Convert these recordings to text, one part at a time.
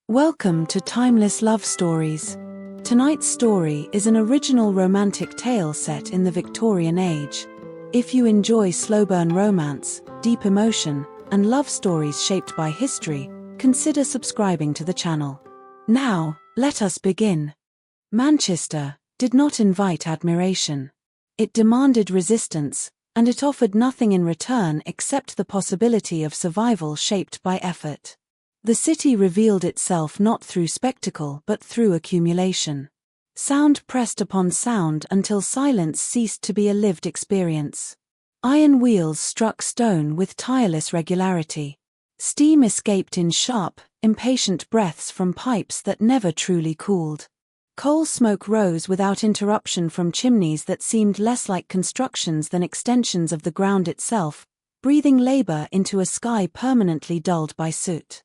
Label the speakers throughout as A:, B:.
A: Welcome to Timeless Love Stories. Tonight's story is an original romantic tale set in the Victorian age. If you enjoy slow-burn romance, deep emotion, and love stories shaped by history, consider subscribing to the channel. Now, let us begin. Manchester did not invite admiration. It demanded resistance, and it offered nothing in return except the possibility of survival shaped by effort. The city revealed itself not through spectacle but through accumulation. Sound pressed upon sound until silence ceased to be a lived experience. Iron wheels struck stone with tireless regularity. Steam escaped in sharp, impatient breaths from pipes that never truly cooled. Coal smoke rose without interruption from chimneys that seemed less like constructions than extensions of the ground itself, breathing labor into a sky permanently dulled by soot.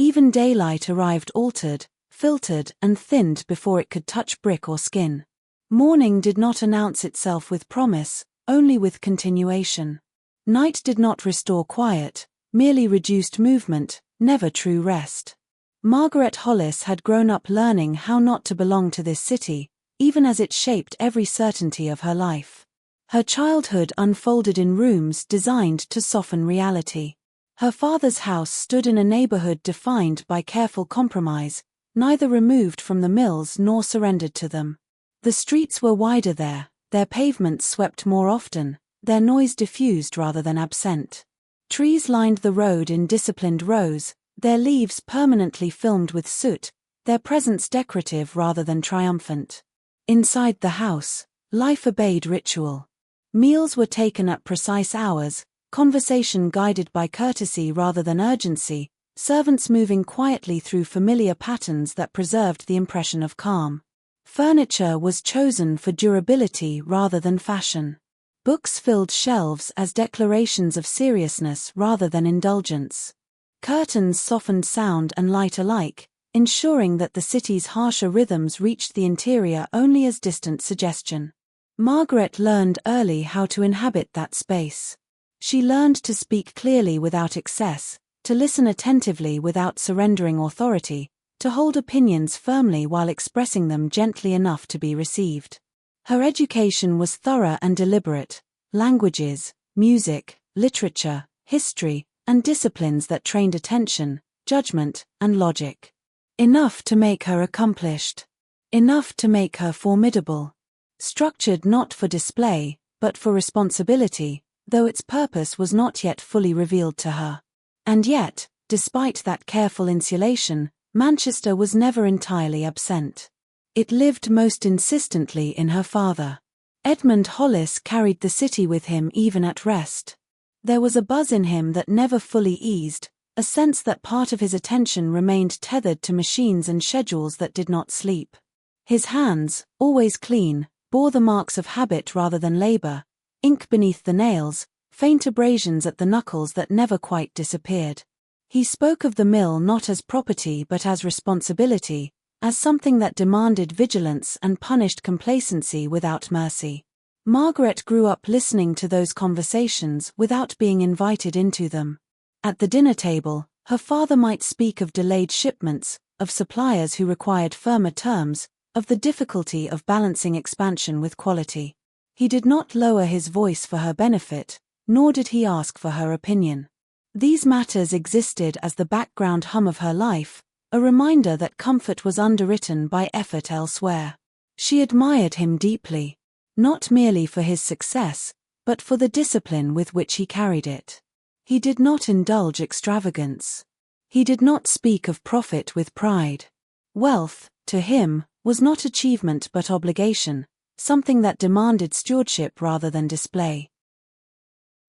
A: Even daylight arrived altered, filtered, and thinned before it could touch brick or skin. Morning did not announce itself with promise, only with continuation. Night did not restore quiet, merely reduced movement, never true rest. Margaret Hollis had grown up learning how not to belong to this city, even as it shaped every certainty of her life. Her childhood unfolded in rooms designed to soften reality. Her father's house stood in a neighborhood defined by careful compromise, neither removed from the mills nor surrendered to them. The streets were wider there, their pavements swept more often, their noise diffused rather than absent. Trees lined the road in disciplined rows, their leaves permanently filmed with soot, their presence decorative rather than triumphant. Inside the house, life obeyed ritual. Meals were taken at precise hours, conversation guided by courtesy rather than urgency, servants moving quietly through familiar patterns that preserved the impression of calm. Furniture was chosen for durability rather than fashion. Books filled shelves as declarations of seriousness rather than indulgence. Curtains softened sound and light alike, ensuring that the city's harsher rhythms reached the interior only as distant suggestion. Margaret learned early how to inhabit that space. She learned to speak clearly without excess, to listen attentively without surrendering authority, to hold opinions firmly while expressing them gently enough to be received. Her education was thorough and deliberate: languages, music, literature, history, and disciplines that trained attention, judgment, and logic. Enough to make her accomplished. Enough to make her formidable. Structured not for display, but for responsibility, though its purpose was not yet fully revealed to her. And yet, despite that careful insulation, Manchester was never entirely absent. It lived most insistently in her father. Edmund Hollis carried the city with him even at rest. There was a buzz in him that never fully eased, a sense that part of his attention remained tethered to machines and schedules that did not sleep. His hands, always clean, bore the marks of habit rather than labor, ink beneath the nails, faint abrasions at the knuckles that never quite disappeared. He spoke of the mill not as property but as responsibility, as something that demanded vigilance and punished complacency without mercy. Margaret grew up listening to those conversations without being invited into them. At the dinner table, her father might speak of delayed shipments, of suppliers who required firmer terms, of the difficulty of balancing expansion with quality. He did not lower his voice for her benefit, nor did he ask for her opinion. These matters existed as the background hum of her life, a reminder that comfort was underwritten by effort elsewhere. She admired him deeply, not merely for his success, but for the discipline with which he carried it. He did not indulge extravagance. He did not speak of profit with pride. Wealth, to him, was not achievement but obligation, something that demanded stewardship rather than display.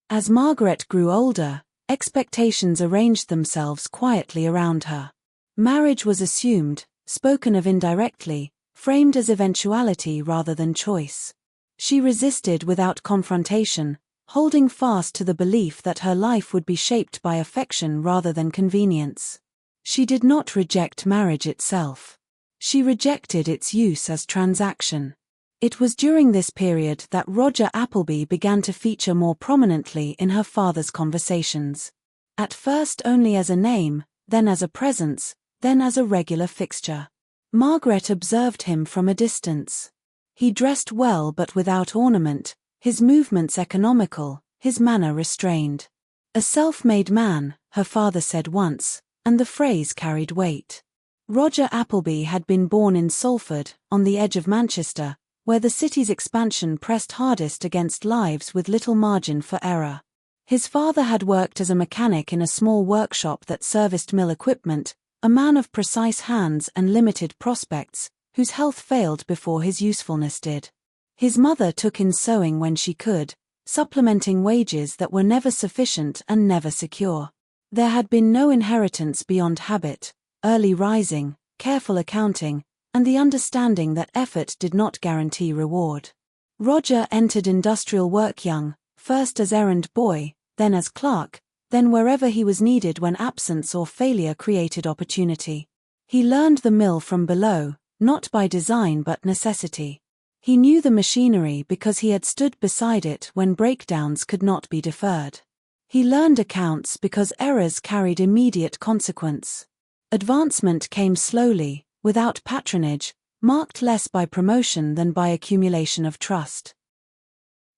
A: As Margaret grew older, expectations arranged themselves quietly around her. Marriage was assumed, spoken of indirectly, framed as eventuality rather than choice. She resisted without confrontation, holding fast to the belief that her life would be shaped by affection rather than convenience. She did not reject marriage itself. She rejected its use as transaction. It was during this period that Roger Appleby began to feature more prominently in her father's conversations. At first only as a name, then as a presence, then as a regular fixture. Margaret observed him from a distance. He dressed well but without ornament, his movements economical, his manner restrained. A self-made man, her father said once, and the phrase carried weight. Roger Appleby had been born in Salford, on the edge of Manchester, where the city's expansion pressed hardest against lives with little margin for error. His father had worked as a mechanic in a small workshop that serviced mill equipment, a man of precise hands and limited prospects, whose health failed before his usefulness did. His mother took in sewing when she could, supplementing wages that were never sufficient and never secure. There had been no inheritance beyond habit, early rising, careful accounting, and the understanding that effort did not guarantee reward. Roger entered industrial work young, first as errand boy, then as clerk, then wherever he was needed when absence or failure created opportunity. He learned the mill from below, not by design but necessity. He knew the machinery because he had stood beside it when breakdowns could not be deferred. He learned accounts because errors carried immediate consequence. Advancement came slowly, without patronage, marked less by promotion than by accumulation of trust.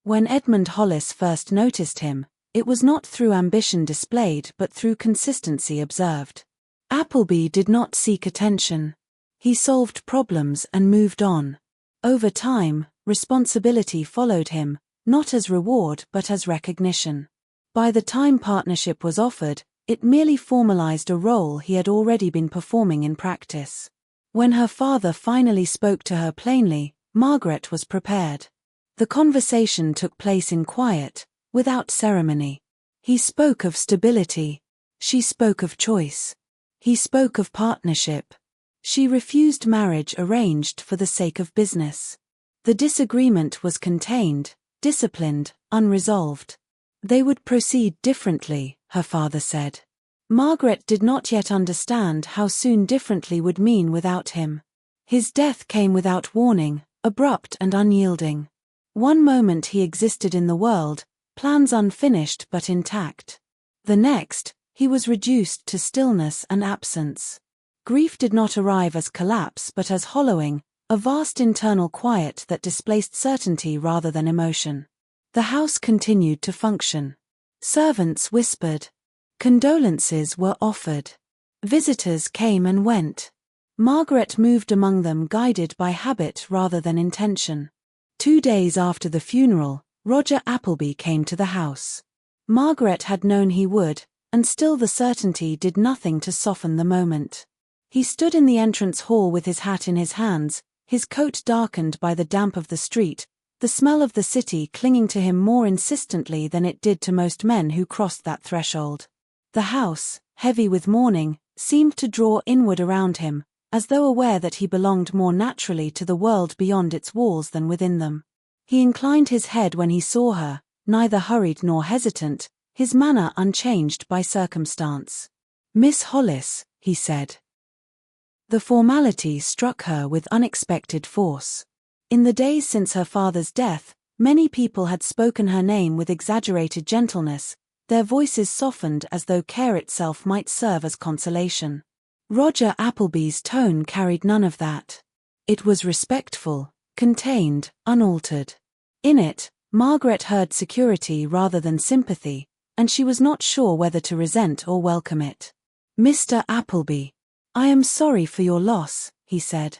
A: When Edmund Hollis first noticed him, it was not through ambition displayed but through consistency observed. Appleby did not seek attention. He solved problems and moved on. Over time, responsibility followed him, not as reward but as recognition. By the time partnership was offered, it merely formalized a role he had already been performing in practice. When her father finally spoke to her plainly, Margaret was prepared. The conversation took place in quiet, without ceremony. He spoke of stability. She spoke of choice. He spoke of partnership. She refused marriage arranged for the sake of business. The disagreement was contained, disciplined, unresolved. They would proceed differently, her father said. Margaret did not yet understand how soon differently would mean without him. His death came without warning, abrupt and unyielding. One moment he existed in the world, plans unfinished but intact. The next, he was reduced to stillness and absence. Grief did not arrive as collapse but as hollowing, a vast internal quiet that displaced certainty rather than emotion. The house continued to function. Servants whispered. Condolences were offered. Visitors came and went. Margaret moved among them guided by habit rather than intention. 2 days after the funeral, Roger Appleby came to the house. Margaret had known he would, and still the certainty did nothing to soften the moment. He stood in the entrance hall with his hat in his hands, his coat darkened by the damp of the street, the smell of the city clinging to him more insistently than it did to most men who crossed that threshold. The house, heavy with mourning, seemed to draw inward around him, as though aware that he belonged more naturally to the world beyond its walls than within them. He inclined his head when he saw her, neither hurried nor hesitant, his manner unchanged by circumstance. "Miss Hollis," he said. The formality struck her with unexpected force. In the days since her father's death, many people had spoken her name with exaggerated gentleness, their voices softened as though care itself might serve as consolation. Roger Appleby's tone carried none of that. It was respectful, contained, unaltered. In it, Margaret heard security rather than sympathy, and she was not sure whether to resent or welcome it. "Mr. Appleby, I am sorry for your loss," he said.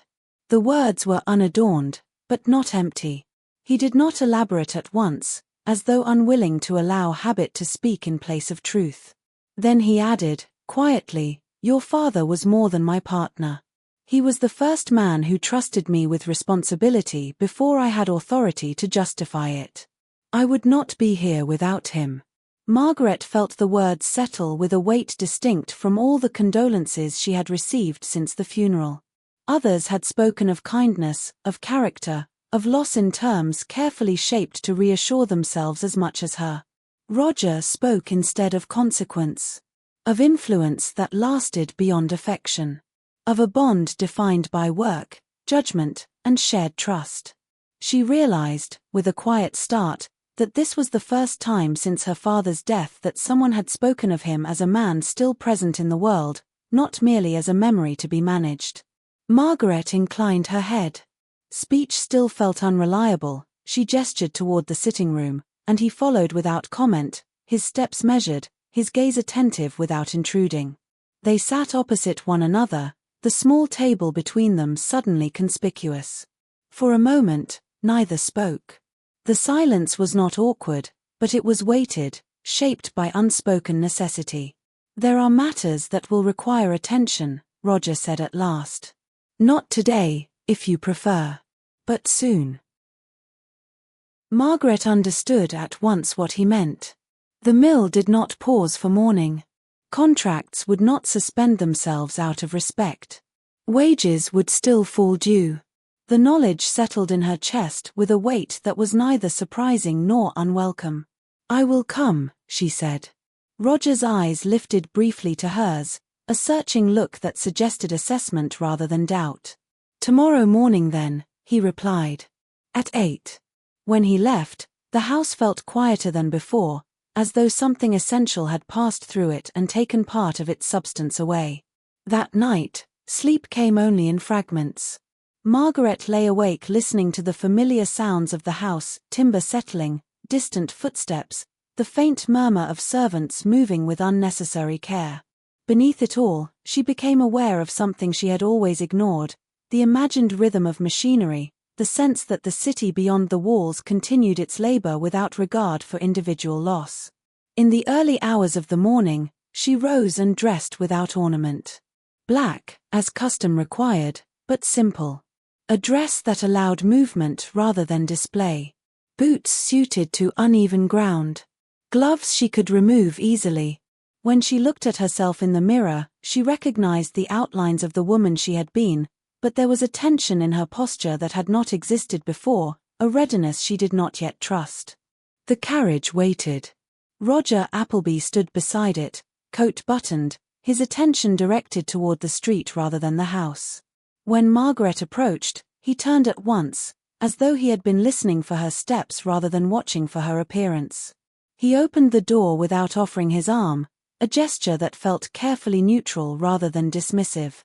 A: The words were unadorned, but not empty. He did not elaborate at once, as though unwilling to allow habit to speak in place of truth. Then he added, quietly, "Your father was more than my partner. He was the first man who trusted me with responsibility before I had authority to justify it. I would not be here without him." Margaret felt the words settle with a weight distinct from all the condolences she had received since the funeral. Others had spoken of kindness, of character, of loss in terms carefully shaped to reassure themselves as much as her. Roger spoke instead of consequence. Of influence that lasted beyond affection. Of a bond defined by work, judgment, and shared trust. She realized, with a quiet start, that this was the first time since her father's death that someone had spoken of him as a man still present in the world, not merely as a memory to be managed. Margaret inclined her head. Speech still felt unreliable. She gestured toward the sitting room, and he followed without comment, his steps measured, his gaze attentive without intruding. They sat opposite one another, the small table between them suddenly conspicuous. For a moment, neither spoke. The silence was not awkward, but it was weighted, shaped by unspoken necessity. "There are matters that will require attention," Roger said at last. "Not today, if you prefer. But soon." Margaret understood at once what he meant. The mill did not pause for mourning. Contracts would not suspend themselves out of respect. Wages would still fall due. The knowledge settled in her chest with a weight that was neither surprising nor unwelcome. "I will come," she said. Roger's eyes lifted briefly to hers, a searching look that suggested assessment rather than doubt. "Tomorrow morning then," he replied. "At 8. When he left, the house felt quieter than before, as though something essential had passed through it and taken part of its substance away. That night, sleep came only in fragments. Margaret lay awake listening to the familiar sounds of the house, timber settling, distant footsteps, the faint murmur of servants moving with unnecessary care. Beneath it all, she became aware of something she had always ignored, the imagined rhythm of machinery, the sense that the city beyond the walls continued its labor without regard for individual loss. In the early hours of the morning, she rose and dressed without ornament. Black, as custom required, but simple. A dress that allowed movement rather than display. Boots suited to uneven ground. Gloves she could remove easily. When she looked at herself in the mirror, she recognized the outlines of the woman she had been, but there was a tension in her posture that had not existed before, a readiness she did not yet trust. The carriage waited. Roger Appleby stood beside it, coat buttoned, his attention directed toward the street rather than the house. When Margaret approached, he turned at once, as though he had been listening for her steps rather than watching for her appearance. He opened the door without offering his arm, a gesture that felt carefully neutral rather than dismissive.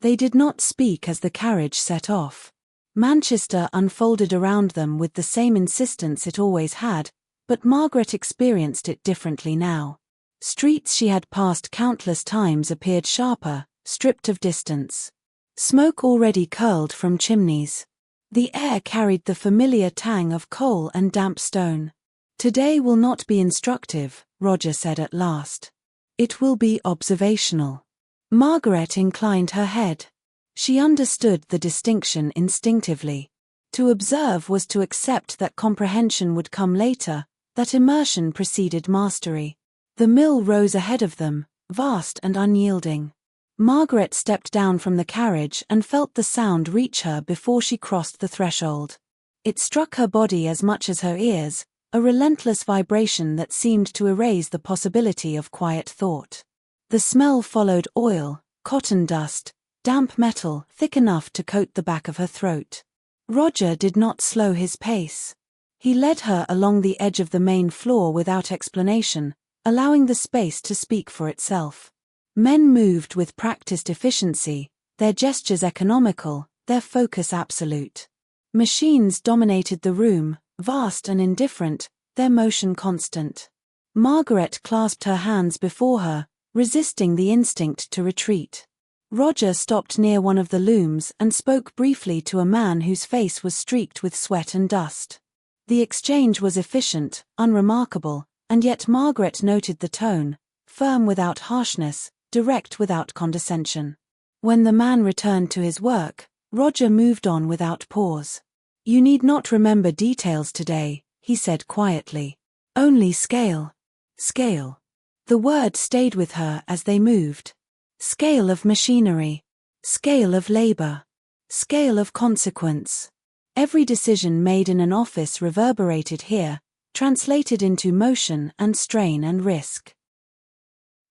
A: They did not speak as the carriage set off. Manchester unfolded around them with the same insistence it always had, but Margaret experienced it differently now. Streets she had passed countless times appeared sharper, stripped of distance. Smoke already curled from chimneys. The air carried the familiar tang of coal and damp stone. "Today will not be instructive," Roger said at last. "It will be observational." Margaret inclined her head. She understood the distinction instinctively. To observe was to accept that comprehension would come later, that immersion preceded mastery. The mill rose ahead of them, vast and unyielding. Margaret stepped down from the carriage and felt the sound reach her before she crossed the threshold. It struck her body as much as her ears, a relentless vibration that seemed to erase the possibility of quiet thought. The smell followed oil, cotton dust, damp metal thick enough to coat the back of her throat. Roger did not slow his pace. He led her along the edge of the main floor without explanation, allowing the space to speak for itself. Men moved with practiced efficiency, their gestures economical, their focus absolute. Machines dominated the room, vast and indifferent, their motion constant. Margaret clasped her hands before her, resisting the instinct to retreat. Roger stopped near one of the looms and spoke briefly to a man whose face was streaked with sweat and dust. The exchange was efficient, unremarkable, and yet Margaret noted the tone, firm without harshness, direct without condescension. When the man returned to his work, Roger moved on without pause. "You need not remember details today," he said quietly. "Only scale." Scale. The word stayed with her as they moved. Scale of machinery. Scale of labor. Scale of consequence. Every decision made in an office reverberated here, translated into motion and strain and risk.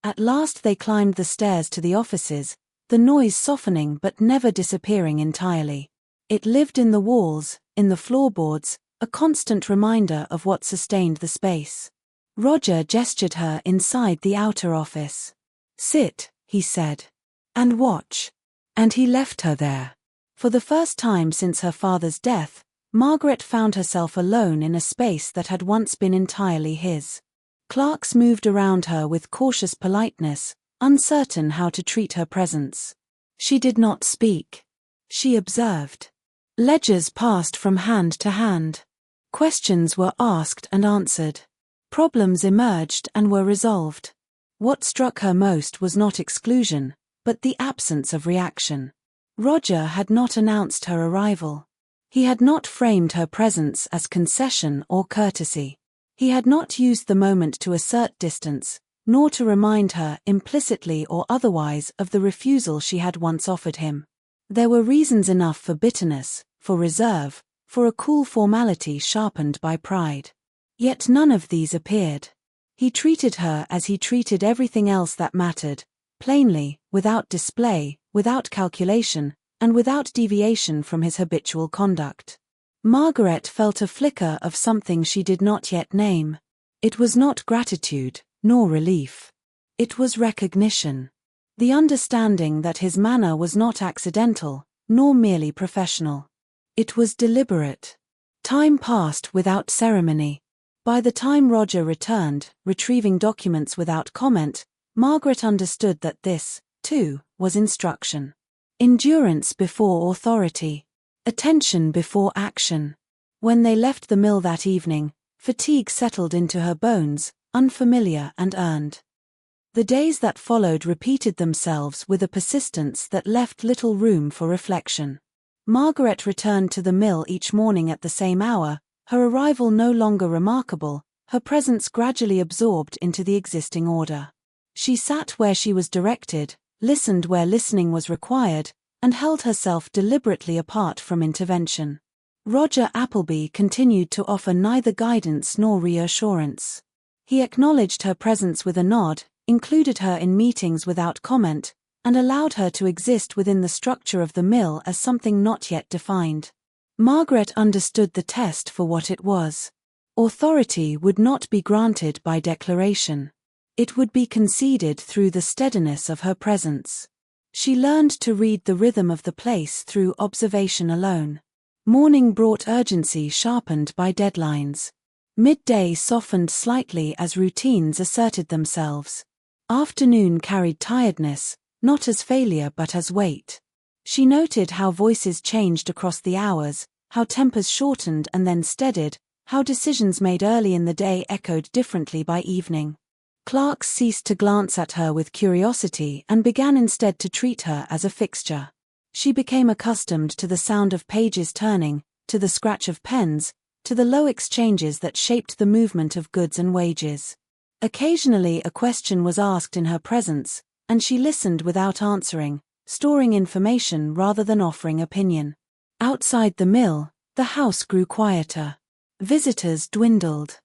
A: At last they climbed the stairs to the offices, the noise softening but never disappearing entirely. It lived in the walls, in the floorboards, a constant reminder of what sustained the space. Roger gestured her inside the outer office. "Sit," he said. "And watch." And he left her there. For the first time since her father's death, Margaret found herself alone in a space that had once been entirely his. Clerks moved around her with cautious politeness, uncertain how to treat her presence. She did not speak. She observed. Ledgers passed from hand to hand. Questions were asked and answered. Problems emerged and were resolved. What struck her most was not exclusion, but the absence of reaction. Roger had not announced her arrival. He had not framed her presence as concession or courtesy. He had not used the moment to assert distance, nor to remind her, implicitly or otherwise, of the refusal she had once offered him. There were reasons enough for bitterness, for reserve, for a cool formality sharpened by pride. Yet none of these appeared. He treated her as he treated everything else that mattered, plainly, without display, without calculation, and without deviation from his habitual conduct. Margaret felt a flicker of something she did not yet name. It was not gratitude, nor relief. It was recognition. The understanding that his manner was not accidental, nor merely professional. It was deliberate. Time passed without ceremony. By the time Roger returned, retrieving documents without comment, Margaret understood that this, too, was instruction. Endurance before authority. Attention before action. When they left the mill that evening, fatigue settled into her bones, unfamiliar and earned. The days that followed repeated themselves with a persistence that left little room for reflection. Margaret returned to the mill each morning at the same hour, her arrival no longer remarkable, her presence gradually absorbed into the existing order. She sat where she was directed, listened where listening was required, and held herself deliberately apart from intervention. Roger Appleby continued to offer neither guidance nor reassurance. He acknowledged her presence with a nod, included her in meetings without comment, and allowed her to exist within the structure of the mill as something not yet defined. Margaret understood the test for what it was. Authority would not be granted by declaration. It would be conceded through the steadiness of her presence. She learned to read the rhythm of the place through observation alone. Morning brought urgency sharpened by deadlines. Midday softened slightly as routines asserted themselves. Afternoon carried tiredness, not as failure but as weight. She noted how voices changed across the hours, how tempers shortened and then steadied, how decisions made early in the day echoed differently by evening. Clerks ceased to glance at her with curiosity and began instead to treat her as a fixture. She became accustomed to the sound of pages turning, to the scratch of pens, to the low exchanges that shaped the movement of goods and wages. Occasionally a question was asked in her presence, and she listened without answering, storing information rather than offering opinion. Outside the mill, the house grew quieter. Visitors dwindled.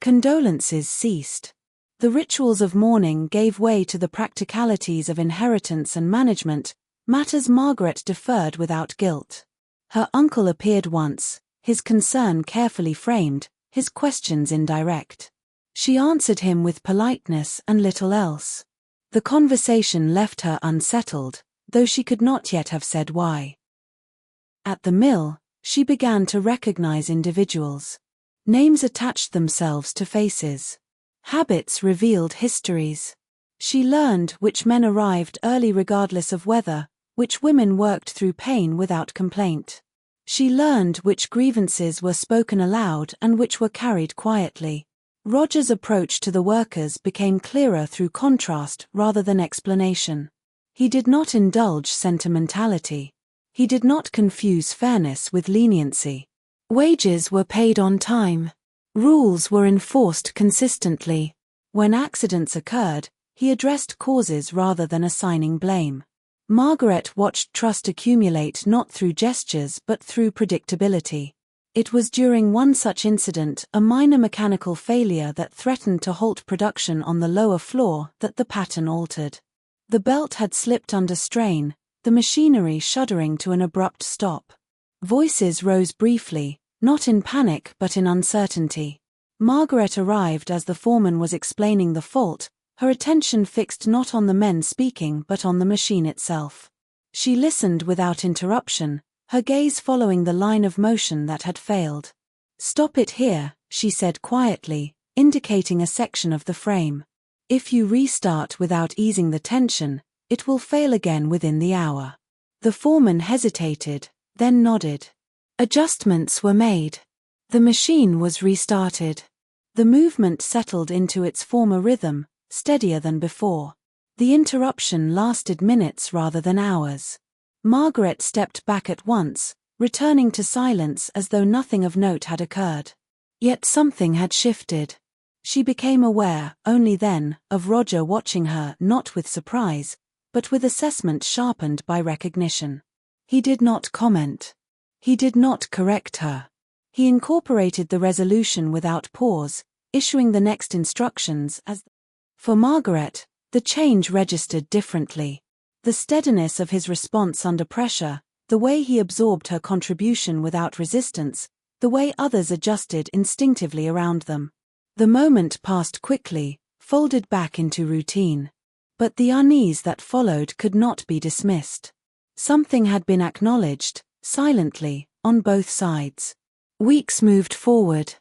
A: Condolences ceased. The rituals of mourning gave way to the practicalities of inheritance and management, matters Margaret deferred without guilt. Her uncle appeared once, his concern carefully framed, his questions indirect. She answered him with politeness and little else. The conversation left her unsettled, though she could not yet have said why. At the mill, she began to recognize individuals. Names attached themselves to faces. Habits revealed histories. She learned which men arrived early regardless of weather, which women worked through pain without complaint. She learned which grievances were spoken aloud and which were carried quietly. Roger's approach to the workers became clearer through contrast rather than explanation. He did not indulge sentimentality. He did not confuse fairness with leniency. Wages were paid on time. Rules were enforced consistently. When accidents occurred, he addressed causes rather than assigning blame. Margaret watched trust accumulate not through gestures but through predictability. It was during one such incident, a minor mechanical failure that threatened to halt production on the lower floor, that the pattern altered. The belt had slipped under strain, the machinery shuddering to an abrupt stop. Voices rose briefly, not in panic but in uncertainty. Margaret arrived as the foreman was explaining the fault, her attention fixed not on the men speaking but on the machine itself. She listened without interruption, her gaze following the line of motion that had failed. "Stop it here," she said quietly, indicating a section of the frame. "If you restart without easing the tension, it will fail again within the hour." The foreman hesitated, then nodded. Adjustments were made. The machine was restarted. The movement settled into its former rhythm, steadier than before. The interruption lasted minutes rather than hours. Margaret stepped back at once, returning to silence as though nothing of note had occurred. Yet something had shifted. She became aware, only then, of Roger watching her not with surprise, but with assessment sharpened by recognition. He did not comment. He did not correct her. He incorporated the resolution without pause, issuing the next instructions as. For Margaret, the change registered differently. The steadiness of his response under pressure, the way he absorbed her contribution without resistance, the way others adjusted instinctively around them. The moment passed quickly, folded back into routine. But the unease that followed could not be dismissed. Something had been acknowledged, silently, on both sides. Weeks moved forward.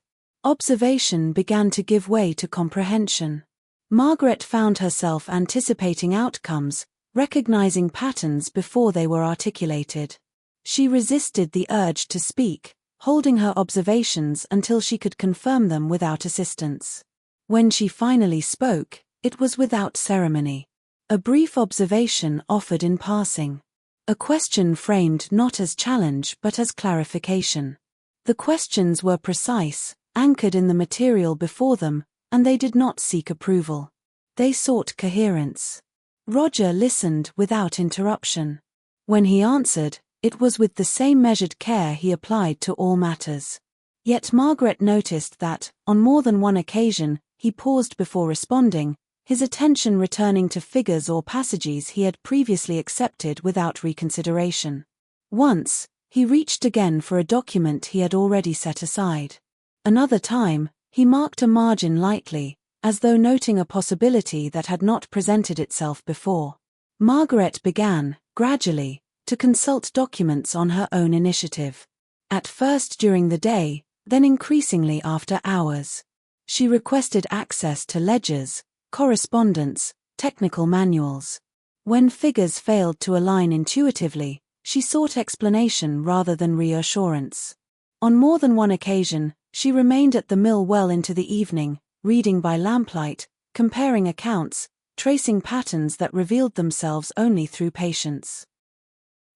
A: Observation began to give way to comprehension. Margaret found herself anticipating outcomes, recognizing patterns before they were articulated. She resisted the urge to speak, holding her observations until she could confirm them without assistance. When she finally spoke, it was without ceremony. A brief observation offered in passing. A question framed not as challenge but as clarification. The questions were precise, anchored in the material before them, and they did not seek approval. They sought coherence. Roger listened without interruption. When he answered, it was with the same measured care he applied to all matters. Yet Margaret noticed that, on more than one occasion, he paused before responding, his attention returning to figures or passages he had previously accepted without reconsideration. Once, he reached again for a document he had already set aside. Another time, he marked a margin lightly, as though noting a possibility that had not presented itself before. Margaret began, gradually, to consult documents on her own initiative. At first during the day, then increasingly after hours. She requested access to ledgers, correspondence, technical manuals. When figures failed to align intuitively, she sought explanation rather than reassurance. On more than one occasion, she remained at the mill well into the evening, reading by lamplight, comparing accounts, tracing patterns that revealed themselves only through patience.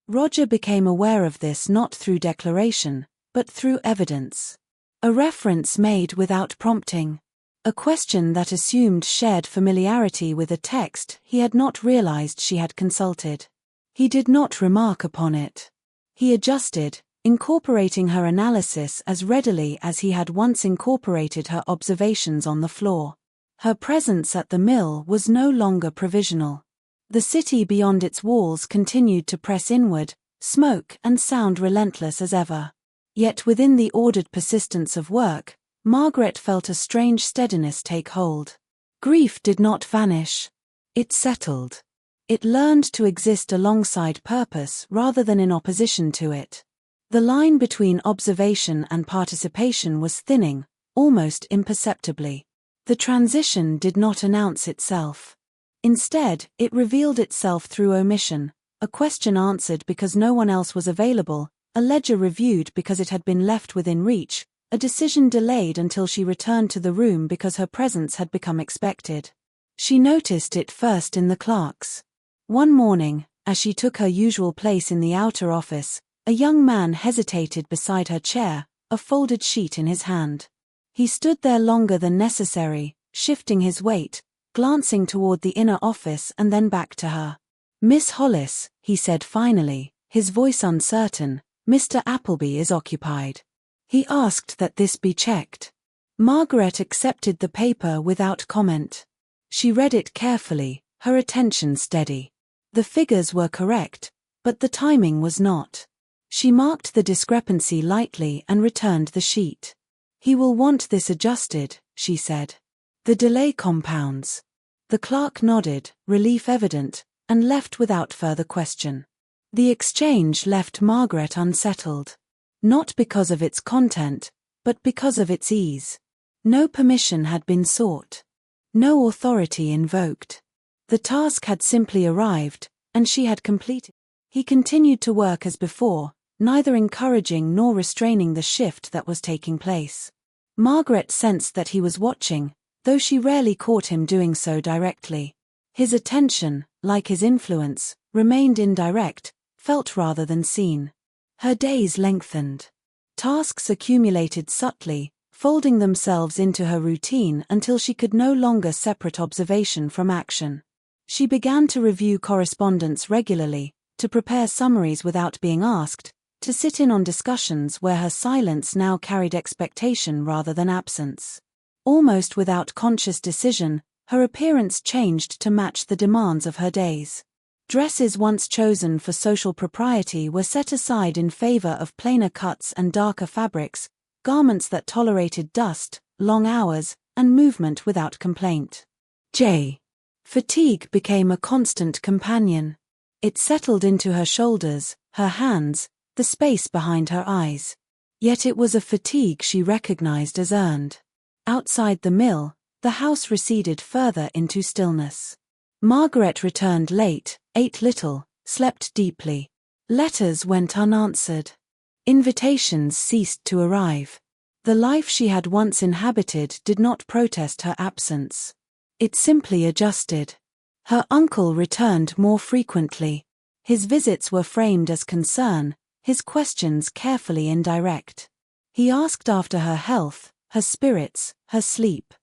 A: Roger became aware of this not through declaration, but through evidence. A reference made without prompting. A question that assumed shared familiarity with a text he had not realized she had consulted. He did not remark upon it. He adjusted, incorporating her analysis as readily as he had once incorporated her observations on the floor. Her presence at the mill was no longer provisional. The city beyond its walls continued to press inward, smoke and sound relentless as ever. Yet within the ordered persistence of work, Margaret felt a strange steadiness take hold. Grief did not vanish. It settled. It learned to exist alongside purpose rather than in opposition to it. The line between observation and participation was thinning, almost imperceptibly. The transition did not announce itself. Instead, it revealed itself through omission, a question answered because no one else was available, a ledger reviewed because it had been left within reach, a decision delayed until she returned to the room because her presence had become expected. She noticed it first in the clerks. One morning, as she took her usual place in the outer office, a young man hesitated beside her chair, a folded sheet in his hand. He stood there longer than necessary, shifting his weight, glancing toward the inner office and then back to her. "Miss Hollis," he said finally, his voice uncertain, "Mr. Appleby is occupied." He asked that this be checked. Margaret accepted the paper without comment. She read it carefully, her attention steady. The figures were correct, but the timing was not. She marked the discrepancy lightly and returned the sheet. "He will want this adjusted," she said. "The delay compounds." The clerk nodded, relief evident, and left without further question. The exchange left Margaret unsettled. Not because of its content, but because of its ease. No permission had been sought. No authority invoked. The task had simply arrived, and she had completed. He continued to work as before, neither encouraging nor restraining the shift that was taking place. Margaret sensed that he was watching, though she rarely caught him doing so directly. His attention, like his influence, remained indirect, felt rather than seen. Her days lengthened. Tasks accumulated subtly, folding themselves into her routine until she could no longer separate observation from action. She began to review correspondence regularly, to prepare summaries without being asked, to sit in on discussions where her silence now carried expectation rather than absence. Almost without conscious decision, her appearance changed to match the demands of her days. Dresses once chosen for social propriety were set aside in favor of plainer cuts and darker fabrics, garments that tolerated dust, long hours, and movement without complaint. Fatigue became a constant companion. It settled into her shoulders, her hands, the space behind her eyes. Yet it was a fatigue she recognized as earned. Outside the mill, the house receded further into stillness. Margaret returned late, ate little, slept deeply. Letters went unanswered. Invitations ceased to arrive. The life she had once inhabited did not protest her absence. It simply adjusted. Her uncle returned more frequently. His visits were framed as concern, his questions carefully indirect. He asked after her health, her spirits, her sleep.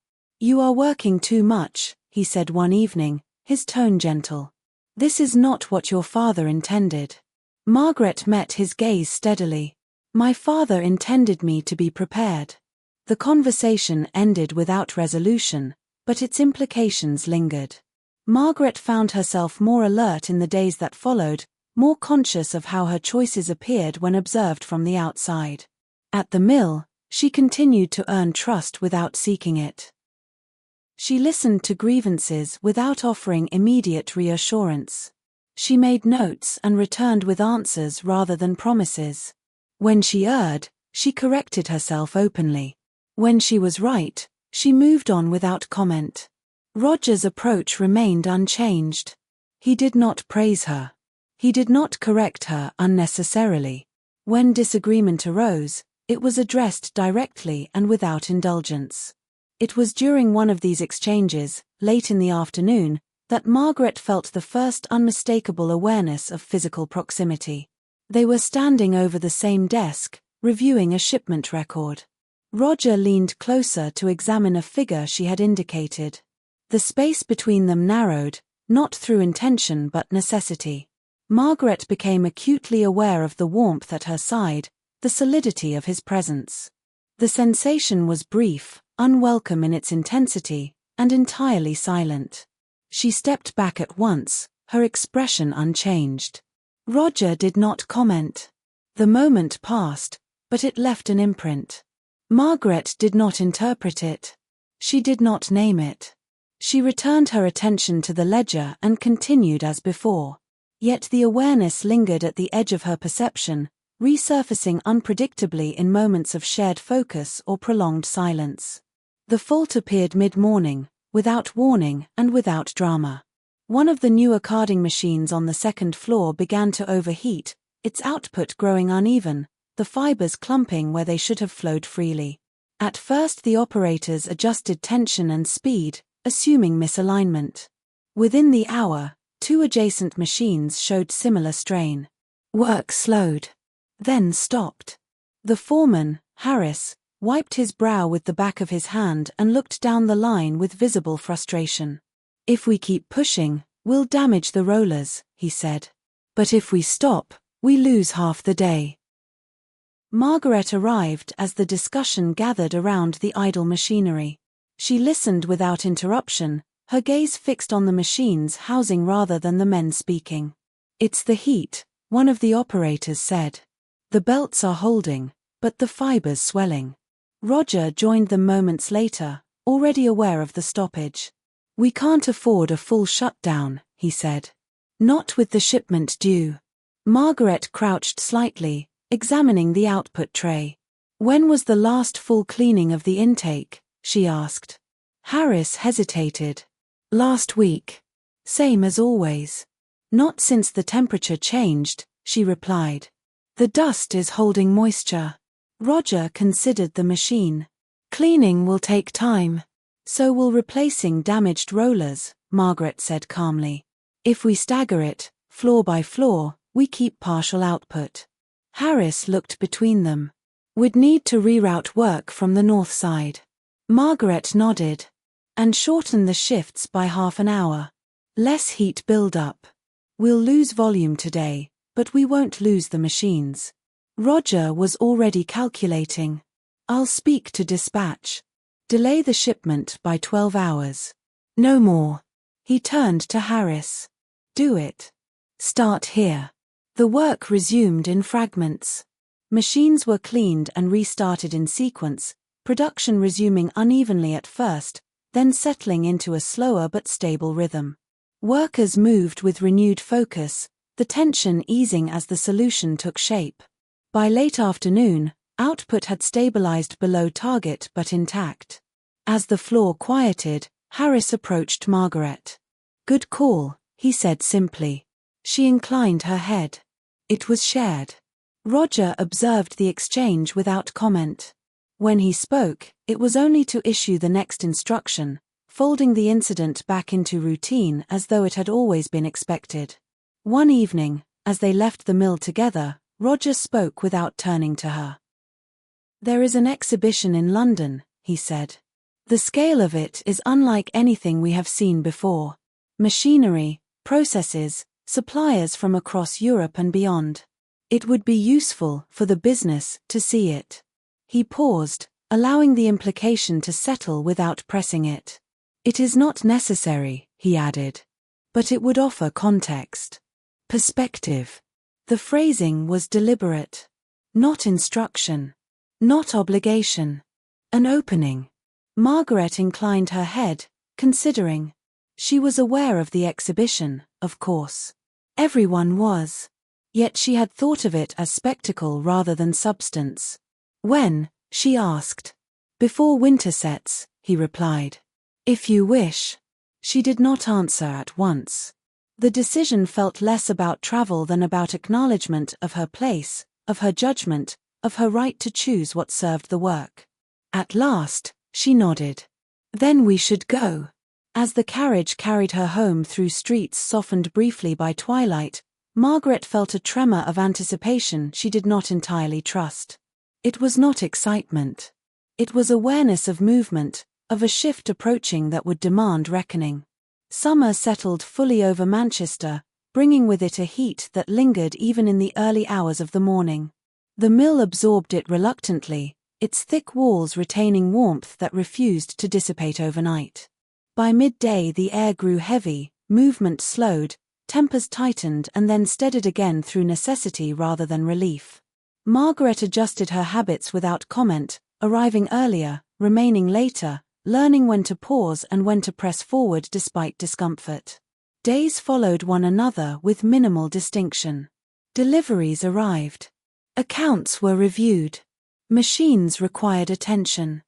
A: "You are working too much," he said one evening, his tone gentle. "This is not what your father intended." Margaret met his gaze steadily. "My father intended me to be prepared." The conversation ended without resolution, but its implications lingered. Margaret found herself more alert in the days that followed, more conscious of how her choices appeared when observed from the outside. At the mill, she continued to earn trust without seeking it. She listened to grievances without offering immediate reassurance. She made notes and returned with answers rather than promises. When she erred, she corrected herself openly. When she was right, she moved on without comment. Roger's approach remained unchanged. He did not praise her. He did not correct her unnecessarily. When disagreement arose, it was addressed directly and without indulgence. It was during one of these exchanges, late in the afternoon, that Margaret felt the first unmistakable awareness of physical proximity. They were standing over the same desk, reviewing a shipment record. Roger leaned closer to examine a figure she had indicated. The space between them narrowed, not through intention but necessity. Margaret became acutely aware of the warmth at her side, the solidity of his presence. The sensation was brief, unwelcome in its intensity, and entirely silent. She stepped back at once, her expression unchanged. Roger did not comment. The moment passed, but it left an imprint. Margaret did not interpret it. She did not name it. She returned her attention to the ledger and continued as before. Yet the awareness lingered at the edge of her perception, resurfacing unpredictably in moments of shared focus or prolonged silence. The fault appeared mid-morning, without warning and without drama. One of the newer carding machines on the second floor began to overheat, its output growing uneven, the fibers clumping where they should have flowed freely. At first the operators adjusted tension and speed, assuming misalignment. Within the hour, two adjacent machines showed similar strain. Work slowed. Then stopped. The foreman, Harris, wiped his brow with the back of his hand and looked down the line with visible frustration. "If we keep pushing, we'll damage the rollers," he said. "But if we stop, we lose half the day." Margaret arrived as the discussion gathered around the idle machinery. She listened without interruption, her gaze fixed on the machines housing rather than the men speaking. "It's the heat," one of the operators said. "The belts are holding, but the fibers swelling." Roger joined them moments later, already aware of the stoppage. We can't afford a full shutdown, he said. Not with the shipment due. Margaret crouched slightly, examining the output tray. When was the last full cleaning of the intake? She asked. Harris hesitated. Last week. Same as always. Not since the temperature changed, she replied. The dust is holding moisture. Roger considered the machine. Cleaning will take time. So will replacing damaged rollers, Margaret said calmly. If we stagger it, floor by floor, we keep partial output. Harris looked between them. We'd need to reroute work from the north side. Margaret nodded. And shorten the shifts by half an hour. Less heat build-up. We'll lose volume today, but we won't lose the machines. Roger was already calculating. I'll speak to dispatch. Delay the shipment by 12 hours. No more. He turned to Harris. Do it. Start here. The work resumed in fragments. Machines were cleaned and restarted in sequence, production resuming unevenly at first, then settling into a slower but stable rhythm. Workers moved with renewed focus, the tension easing as the solution took shape. By late afternoon, output had stabilized below target but intact. As the floor quieted, Harris approached Margaret. Good call, he said simply. She inclined her head. It was shared. Roger observed the exchange without comment. When he spoke, it was only to issue the next instruction, folding the incident back into routine as though it had always been expected. One evening, as they left the mill together, Roger spoke without turning to her. There is an exhibition in London, he said. The scale of it is unlike anything we have seen before. Machinery, processes, suppliers from across Europe and beyond. It would be useful for the business to see it. He paused, allowing the implication to settle without pressing it. It is not necessary, he added. But it would offer context. Perspective. The phrasing was deliberate. Not instruction. Not obligation. An opening. Margaret inclined her head, considering. She was aware of the exhibition, of course. Everyone was. Yet she had thought of it as spectacle rather than substance. When? She asked. Before winter sets, he replied. If you wish. She did not answer at once. The decision felt less about travel than about acknowledgement of her place, of her judgment, of her right to choose what served the work. At last, she nodded. Then we should go. As the carriage carried her home through streets softened briefly by twilight, Margaret felt a tremor of anticipation she did not entirely trust. It was not excitement. It was awareness of movement, of a shift approaching that would demand reckoning. Summer settled fully over Manchester, bringing with it a heat that lingered even in the early hours of the morning. The mill absorbed it reluctantly, its thick walls retaining warmth that refused to dissipate overnight. By midday the air grew heavy, movement slowed, tempers tightened and then steadied again through necessity rather than relief. Margaret adjusted her habits without comment, arriving earlier, remaining later, learning when to pause and when to press forward despite discomfort. Days followed one another with minimal distinction. Deliveries arrived. Accounts were reviewed. Machines required attention.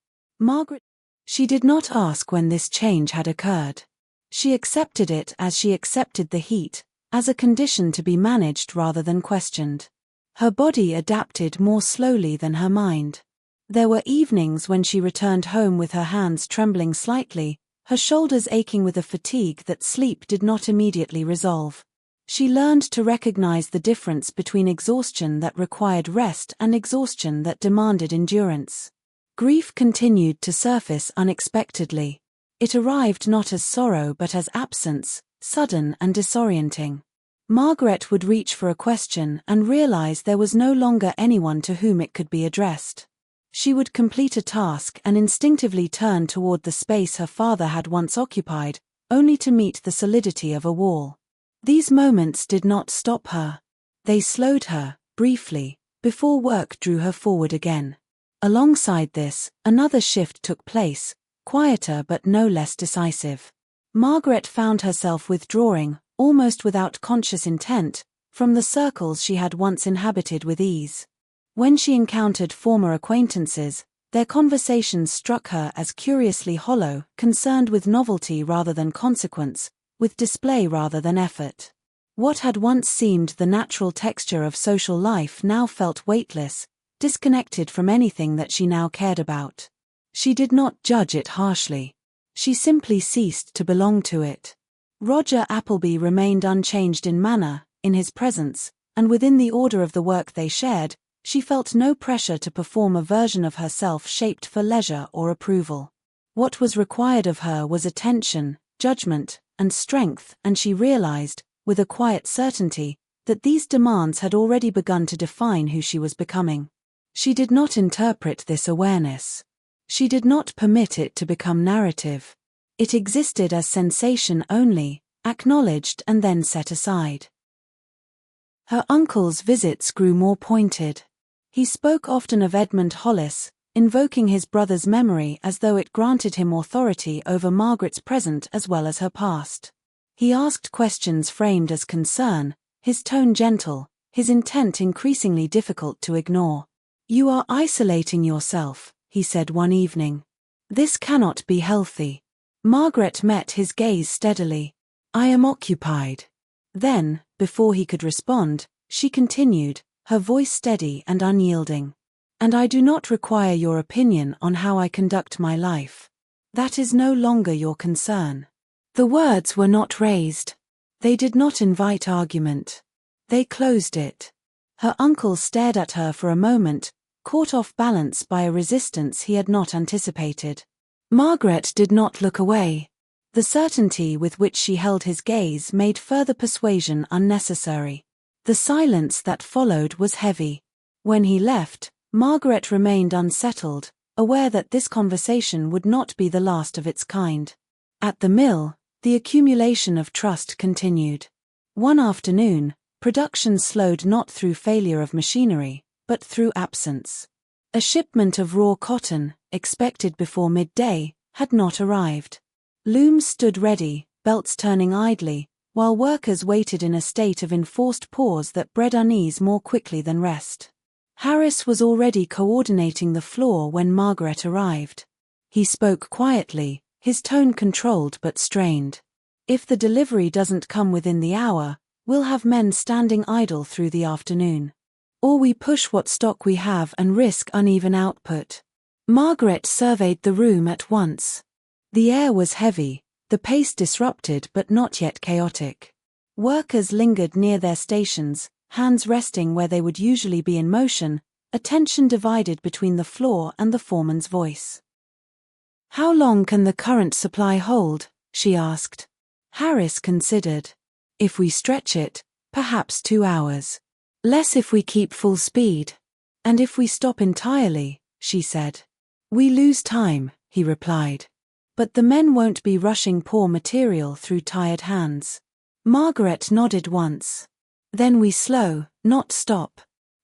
A: She did not ask when this change had occurred. She accepted it as she accepted the heat, as a condition to be managed rather than questioned. Her body adapted more slowly than her mind. There were evenings when she returned home with her hands trembling slightly, her shoulders aching with a fatigue that sleep did not immediately resolve. She learned to recognize the difference between exhaustion that required rest and exhaustion that demanded endurance. Grief continued to surface unexpectedly. It arrived not as sorrow but as absence, sudden and disorienting. Margaret would reach for a question and realize there was no longer anyone to whom it could be addressed. She would complete a task and instinctively turn toward the space her father had once occupied, only to meet the solidity of a wall. These moments did not stop her. They slowed her, briefly, before work drew her forward again. Alongside this, another shift took place, quieter but no less decisive. Margaret found herself withdrawing, almost without conscious intent, from the circles she had once inhabited with ease. When she encountered former acquaintances, their conversations struck her as curiously hollow, concerned with novelty rather than consequence, with display rather than effort. What had once seemed the natural texture of social life now felt weightless, disconnected from anything that she now cared about. She did not judge it harshly. She simply ceased to belong to it. Roger Appleby remained unchanged in manner, in his presence, and within the order of the work they shared, she felt no pressure to perform a version of herself shaped for leisure or approval. What was required of her was attention, judgment, and strength, and she realized, with a quiet certainty, that these demands had already begun to define who she was becoming. She did not interpret this awareness. She did not permit it to become narrative. It existed as sensation only, acknowledged and then set aside. Her uncle's visits grew more pointed. He spoke often of Edmund Hollis, invoking his brother's memory as though it granted him authority over Margaret's present as well as her past. He asked questions framed as concern, his tone gentle, his intent increasingly difficult to ignore. "You are isolating yourself," he said one evening. "This cannot be healthy." Margaret met his gaze steadily. "I am occupied." Then, before he could respond, she continued, her voice steady and unyielding. "And I do not require your opinion on how I conduct my life. That is no longer your concern." The words were not raised. They did not invite argument. They closed it. Her uncle stared at her for a moment, caught off balance by a resistance he had not anticipated. Margaret did not look away. The certainty with which she held his gaze made further persuasion unnecessary. The silence that followed was heavy. When he left, Margaret remained unsettled, aware that this conversation would not be the last of its kind. At the mill, the accumulation of trust continued. One afternoon, production slowed not through failure of machinery, but through absence. A shipment of raw cotton, expected before midday, had not arrived. Looms stood ready, belts turning idly, while workers waited in a state of enforced pause that bred unease more quickly than rest. Harris was already coordinating the floor when Margaret arrived. He spoke quietly, his tone controlled but strained. "If the delivery doesn't come within the hour, we'll have men standing idle through the afternoon. Or we push what stock we have and risk uneven output." Margaret surveyed the room at once. The air was heavy, the pace disrupted but not yet chaotic. Workers lingered near their stations, hands resting where they would usually be in motion, attention divided between the floor and the foreman's voice. "How long can the current supply hold?" she asked. Harris considered. "If we stretch it, perhaps 2 hours. Less if we keep full speed. And if we stop entirely," she said. "We lose time," he replied. "But the men won't be rushing poor material through tired hands." Margaret nodded once. "Then we slow, not stop.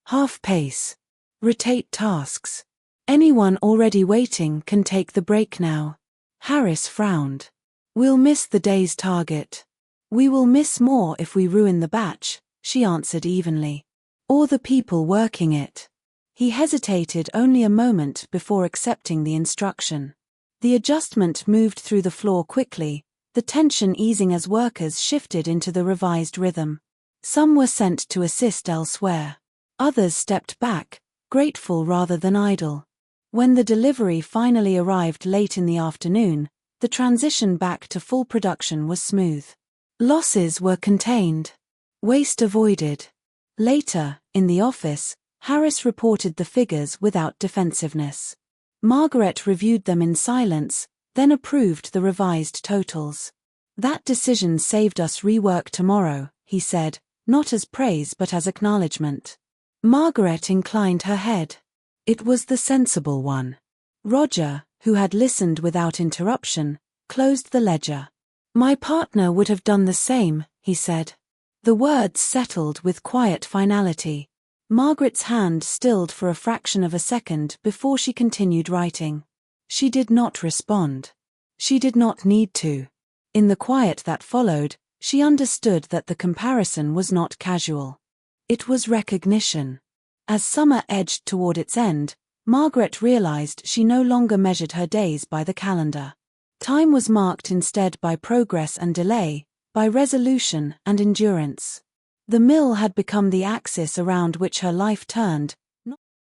A: Half pace. Rotate tasks. Anyone already waiting can take the break now." Harris frowned. "We'll miss the day's target." "We will miss more if we ruin the batch," she answered evenly. "Or the people working it." He hesitated only a moment before accepting the instruction. The adjustment moved through the floor quickly, the tension easing as workers shifted into the revised rhythm. Some were sent to assist elsewhere. Others stepped back, grateful rather than idle. When the delivery finally arrived late in the afternoon, the transition back to full production was smooth. Losses were contained. Waste avoided. Later, in the office, Harris reported the figures without defensiveness. Margaret reviewed them in silence, then approved the revised totals. "That decision saved us rework tomorrow," he said, not as praise but as acknowledgement. Margaret inclined her head. It was the sensible one. Roger, who had listened without interruption, closed the ledger. "My partner would have done the same," he said. The words settled with quiet finality. Margaret's hand stilled for a fraction of a second before she continued writing. She did not respond. She did not need to. In the quiet that followed, she understood that the comparison was not casual. It was recognition. As summer edged toward its end, Margaret realized she no longer measured her days by the calendar. Time was marked instead by progress and delay, by resolution and endurance. The mill had become the axis around which her life turned.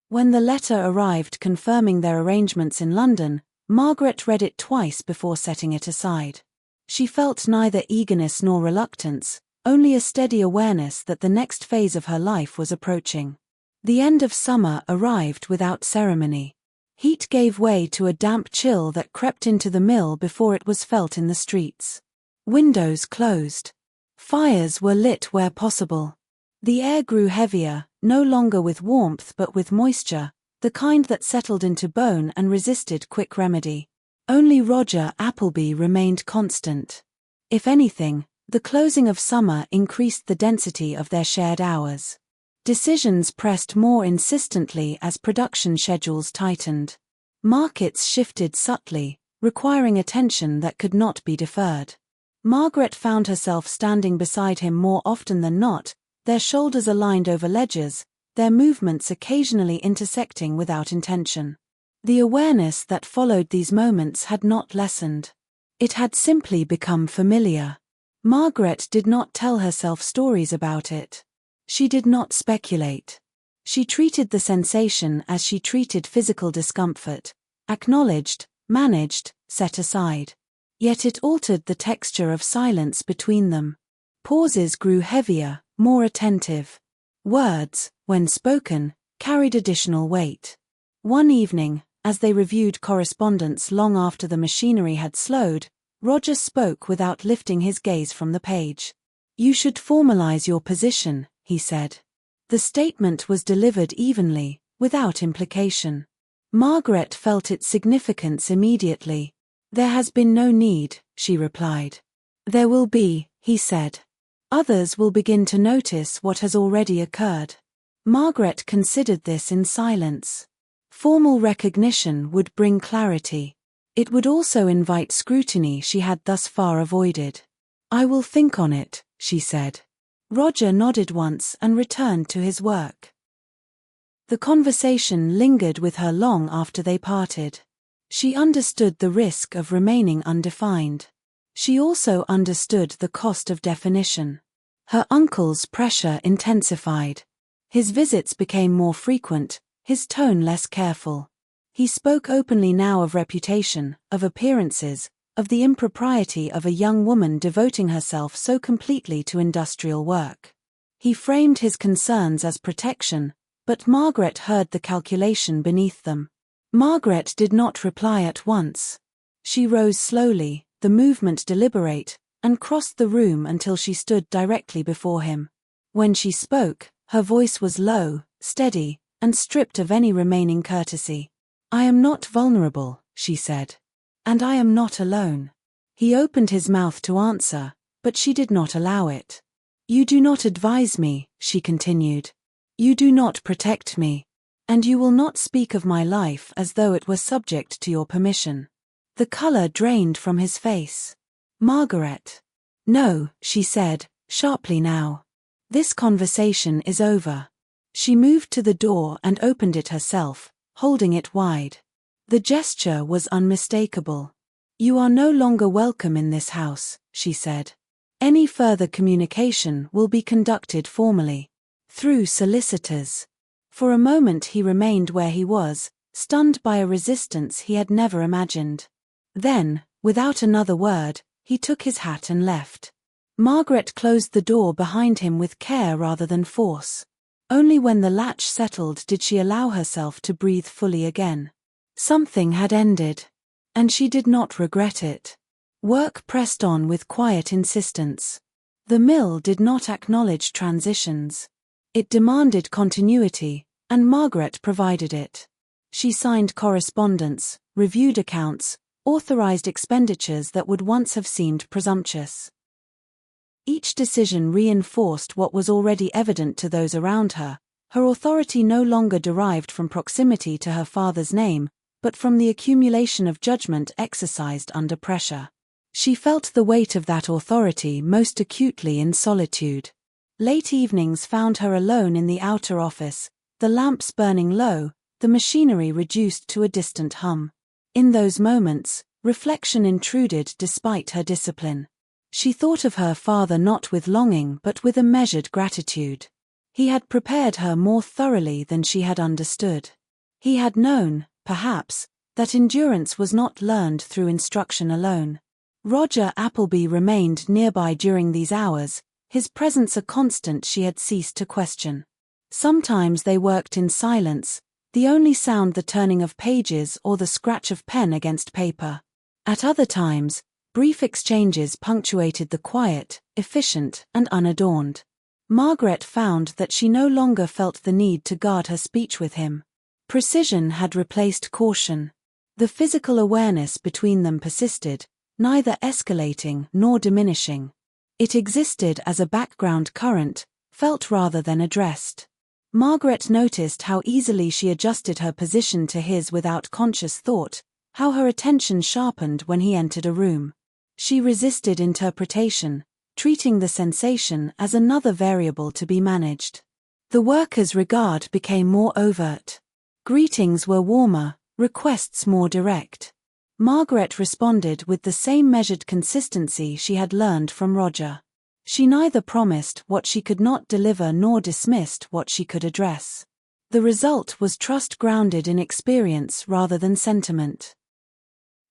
A: When the letter arrived confirming their arrangements in London, Margaret read it twice before setting it aside. She felt neither eagerness nor reluctance, only a steady awareness that the next phase of her life was approaching. The end of summer arrived without ceremony. Heat gave way to a damp chill that crept into the mill before it was felt in the streets. Windows closed. Fires were lit where possible. The air grew heavier, no longer with warmth but with moisture, the kind that settled into bone and resisted quick remedy. Only Roger Appleby remained constant. If anything, the closing of summer increased the density of their shared hours. Decisions pressed more insistently as production schedules tightened. Markets shifted subtly, requiring attention that could not be deferred. Margaret found herself standing beside him more often than not, their shoulders aligned over ledgers, their movements occasionally intersecting without intention. The awareness that followed these moments had not lessened. It had simply become familiar. Margaret did not tell herself stories about it. She did not speculate. She treated the sensation as she treated physical discomfort, acknowledged, managed, set aside. Yet it altered the texture of silence between them. Pauses grew heavier, more attentive. Words, when spoken, carried additional weight. One evening, as they reviewed correspondence long after the machinery had slowed, Roger spoke without lifting his gaze from the page. "You should formalize your position," he said. The statement was delivered evenly, without implication. Margaret felt its significance immediately. "There has been no need," she replied. "There will be," he said. "Others will begin to notice what has already occurred." Margaret considered this in silence. Formal recognition would bring clarity. It would also invite scrutiny she had thus far avoided. "I will think on it," she said. Roger nodded once and returned to his work. The conversation lingered with her long after they parted. She understood the risk of remaining undefined. She also understood the cost of definition. Her uncle's pressure intensified. His visits became more frequent, his tone less careful. He spoke openly now of reputation, of appearances, of the impropriety of a young woman devoting herself so completely to industrial work. He framed his concerns as protection, but Margaret heard the calculation beneath them. Margaret did not reply at once. She rose slowly, the movement deliberate, and crossed the room until she stood directly before him. When she spoke, her voice was low, steady, and stripped of any remaining courtesy. "I am not vulnerable," she said. "And I am not alone." He opened his mouth to answer, but she did not allow it. "You do not advise me," she continued. "You do not protect me. And you will not speak of my life as though it were subject to your permission." The color drained from his face. "Margaret." "No," she said, sharply now. "This conversation is over." She moved to the door and opened it herself, holding it wide. The gesture was unmistakable. "You are no longer welcome in this house," she said. "Any further communication will be conducted formally. Through solicitors." For a moment he remained where he was, stunned by a resistance he had never imagined. Then, without another word, he took his hat and left. Margaret closed the door behind him with care rather than force. Only when the latch settled did she allow herself to breathe fully again. Something had ended. And she did not regret it. Work pressed on with quiet insistence. The mill did not acknowledge transitions. It demanded continuity, and Margaret provided it. She signed correspondence, reviewed accounts, authorized expenditures that would once have seemed presumptuous. Each decision reinforced what was already evident to those around her. Her authority no longer derived from proximity to her father's name, but from the accumulation of judgment exercised under pressure. She felt the weight of that authority most acutely in solitude. Late evenings found her alone in the outer office, the lamps burning low, the machinery reduced to a distant hum. In those moments, reflection intruded despite her discipline. She thought of her father not with longing but with a measured gratitude. He had prepared her more thoroughly than she had understood. He had known, perhaps, that endurance was not learned through instruction alone. Roger Appleby remained nearby during these hours, his presence a constant she had ceased to question. Sometimes they worked in silence, the only sound the turning of pages or the scratch of pen against paper. At other times, brief exchanges punctuated the quiet, efficient, and unadorned. Margaret found that she no longer felt the need to guard her speech with him. Precision had replaced caution. The physical awareness between them persisted, neither escalating nor diminishing. It existed as a background current, felt rather than addressed. Margaret noticed how easily she adjusted her position to his without conscious thought, how her attention sharpened when he entered a room. She resisted interpretation, treating the sensation as another variable to be managed. The worker's regard became more overt. Greetings were warmer, requests more direct. Margaret responded with the same measured consistency she had learned from Roger. She neither promised what she could not deliver nor dismissed what she could address. The result was trust grounded in experience rather than sentiment.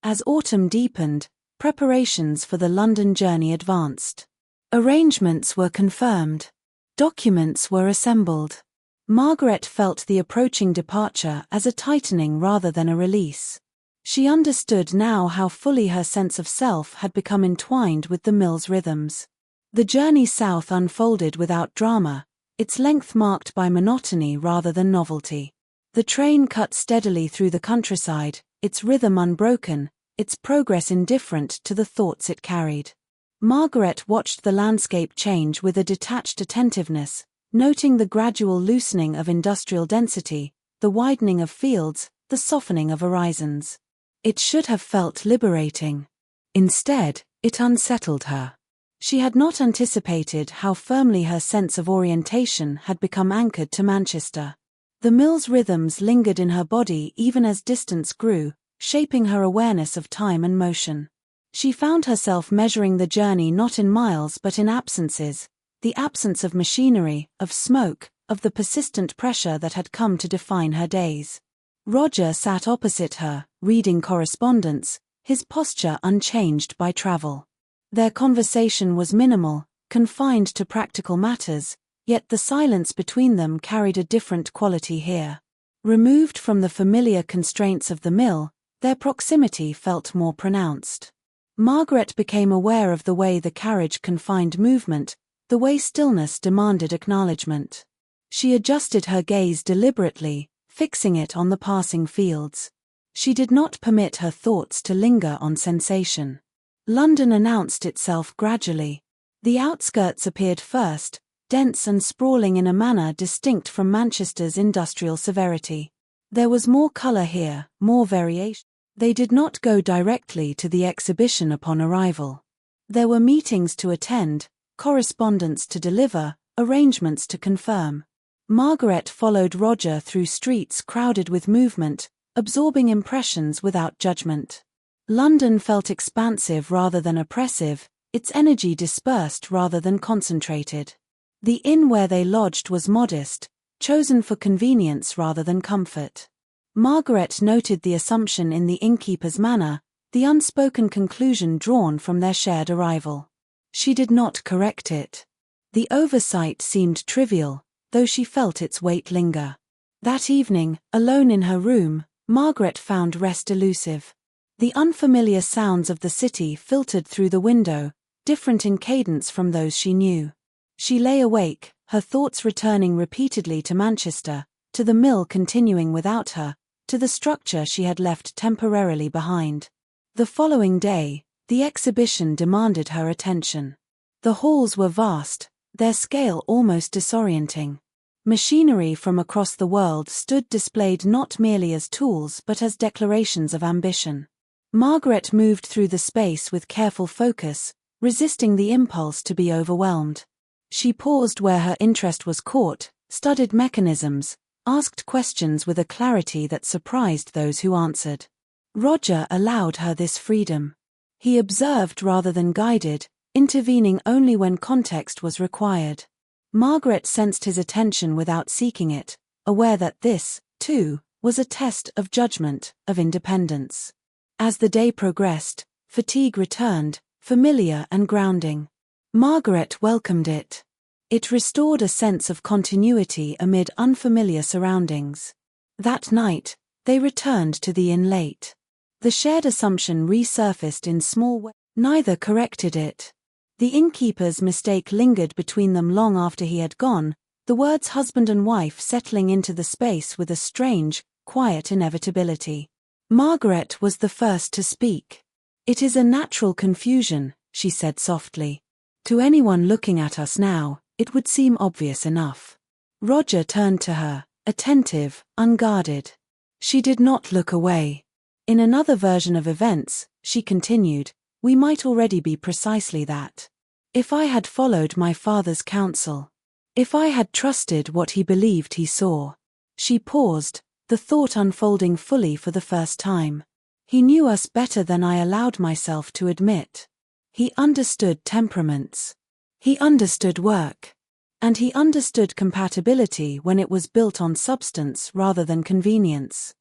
A: As autumn deepened, preparations for the London journey advanced. Arrangements were confirmed. Documents were assembled. Margaret felt the approaching departure as a tightening rather than a release. She understood now how fully her sense of self had become entwined with the mill's rhythms. The journey south unfolded without drama, its length marked by monotony rather than novelty. The train cut steadily through the countryside, its rhythm unbroken, its progress indifferent to the thoughts it carried. Margaret watched the landscape change with a detached attentiveness, noting the gradual loosening of industrial density, the widening of fields, the softening of horizons. It should have felt liberating. Instead, it unsettled her. She had not anticipated how firmly her sense of orientation had become anchored to Manchester. The mill's rhythms lingered in her body even as distance grew, shaping her awareness of time and motion. She found herself measuring the journey not in miles but in absences, the absence of machinery, of smoke, of the persistent pressure that had come to define her days. Roger sat opposite her, reading correspondence, his posture unchanged by travel. Their conversation was minimal, confined to practical matters, yet the silence between them carried a different quality here. Removed from the familiar constraints of the mill, their proximity felt more pronounced. Margaret became aware of the way the carriage confined movement, the way stillness demanded acknowledgement. She adjusted her gaze deliberately, fixing it on the passing fields. She did not permit her thoughts to linger on sensation. London announced itself gradually. The outskirts appeared first, dense and sprawling in a manner distinct from Manchester's industrial severity. There was more colour here, more variation. They did not go directly to the exhibition upon arrival. There were meetings to attend, correspondence to deliver, arrangements to confirm. Margaret followed Roger through streets crowded with movement, absorbing impressions without judgment. London felt expansive rather than oppressive, its energy dispersed rather than concentrated. The inn where they lodged was modest, chosen for convenience rather than comfort. Margaret noted the assumption in the innkeeper's manner, the unspoken conclusion drawn from their shared arrival. She did not correct it. The oversight seemed trivial, though she felt its weight linger. That evening, alone in her room, Margaret found rest elusive. The unfamiliar sounds of the city filtered through the window, different in cadence from those she knew. She lay awake, her thoughts returning repeatedly to Manchester, to the mill continuing without her, to the structure she had left temporarily behind. The following day, the exhibition demanded her attention. The halls were vast, their scale almost disorienting. Machinery from across the world stood displayed not merely as tools but as declarations of ambition. Margaret moved through the space with careful focus, resisting the impulse to be overwhelmed. She paused where her interest was caught, studied mechanisms, asked questions with a clarity that surprised those who answered. Roger allowed her this freedom. He observed rather than guided, intervening only when context was required. Margaret sensed his attention without seeking it, aware that this, too, was a test of judgment, of independence. As the day progressed, fatigue returned, familiar and grounding. Margaret welcomed it. It restored a sense of continuity amid unfamiliar surroundings. That night, they returned to the inn late. The shared assumption resurfaced in small ways. Neither corrected it. The innkeeper's mistake lingered between them long after he had gone, the words husband and wife settling into the space with a strange, quiet inevitability. Margaret was the first to speak. "It is a natural confusion," she said softly. "To anyone looking at us now, it would seem obvious enough." Roger turned to her, attentive, unguarded. She did not look away. "In another version of events," she continued, "we might already be precisely that. If I had followed my father's counsel. If I had trusted what he believed he saw." She paused, the thought unfolding fully for the first time. "He knew us better than I allowed myself to admit. He understood temperaments. He understood work. And he understood compatibility when it was built on substance rather than convenience."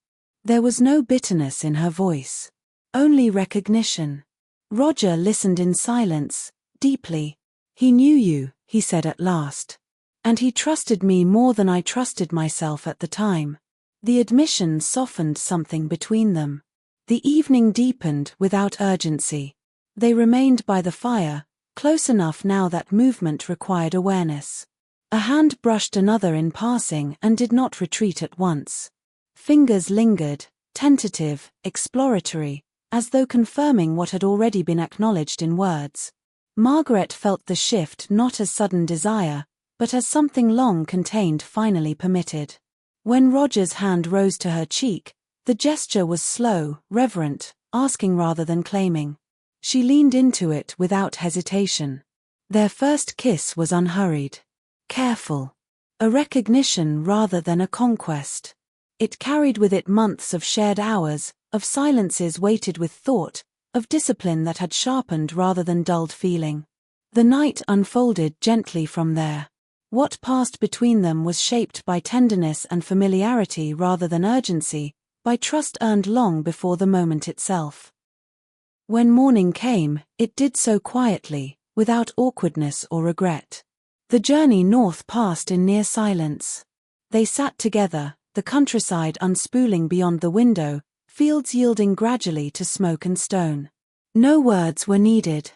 A: There was no bitterness in her voice. Only recognition. Roger listened in silence, deeply. "He knew you," he said at last. "And he trusted me more than I trusted myself at the time." The admission softened something between them. The evening deepened without urgency. They remained by the fire, close enough now that movement required awareness. A hand brushed another in passing and did not retreat at once. Fingers lingered, tentative, exploratory, as though confirming what had already been acknowledged in words. Margaret felt the shift not as sudden desire, but as something long contained finally permitted. When Roger's hand rose to her cheek, the gesture was slow, reverent, asking rather than claiming. She leaned into it without hesitation. Their first kiss was unhurried. Careful. A recognition rather than a conquest. It carried with it months of shared hours, of silences weighted with thought, of discipline that had sharpened rather than dulled feeling. The night unfolded gently from there. What passed between them was shaped by tenderness and familiarity rather than urgency, by trust earned long before the moment itself. When morning came, it did so quietly, without awkwardness or regret. The journey north passed in near silence. They sat together, the countryside unspooling beyond the window, fields yielding gradually to smoke and stone. No words were needed.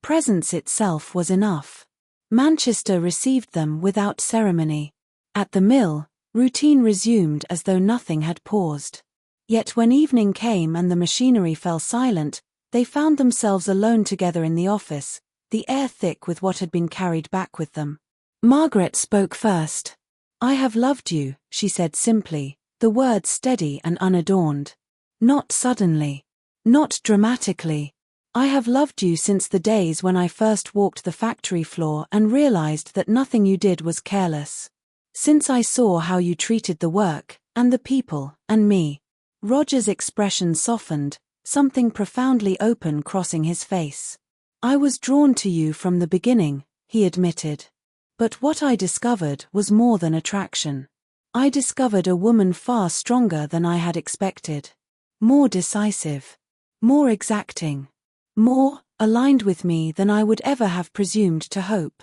A: Presence itself was enough. Manchester received them without ceremony. At the mill, routine resumed as though nothing had paused. Yet when evening came and the machinery fell silent, they found themselves alone together in the office, the air thick with what had been carried back with them. Margaret spoke first. "I have loved you," she said simply, the words steady and unadorned. "Not suddenly. Not dramatically. I have loved you since the days when I first walked the factory floor and realized that nothing you did was careless. Since I saw how you treated the work, and the people, and me." Roger's expression softened, something profoundly open crossing his face. "I was drawn to you from the beginning," he admitted. "But what I discovered was more than attraction. I discovered a woman far stronger than I had expected. More decisive. More exacting. More aligned with me than I would ever have presumed to hope."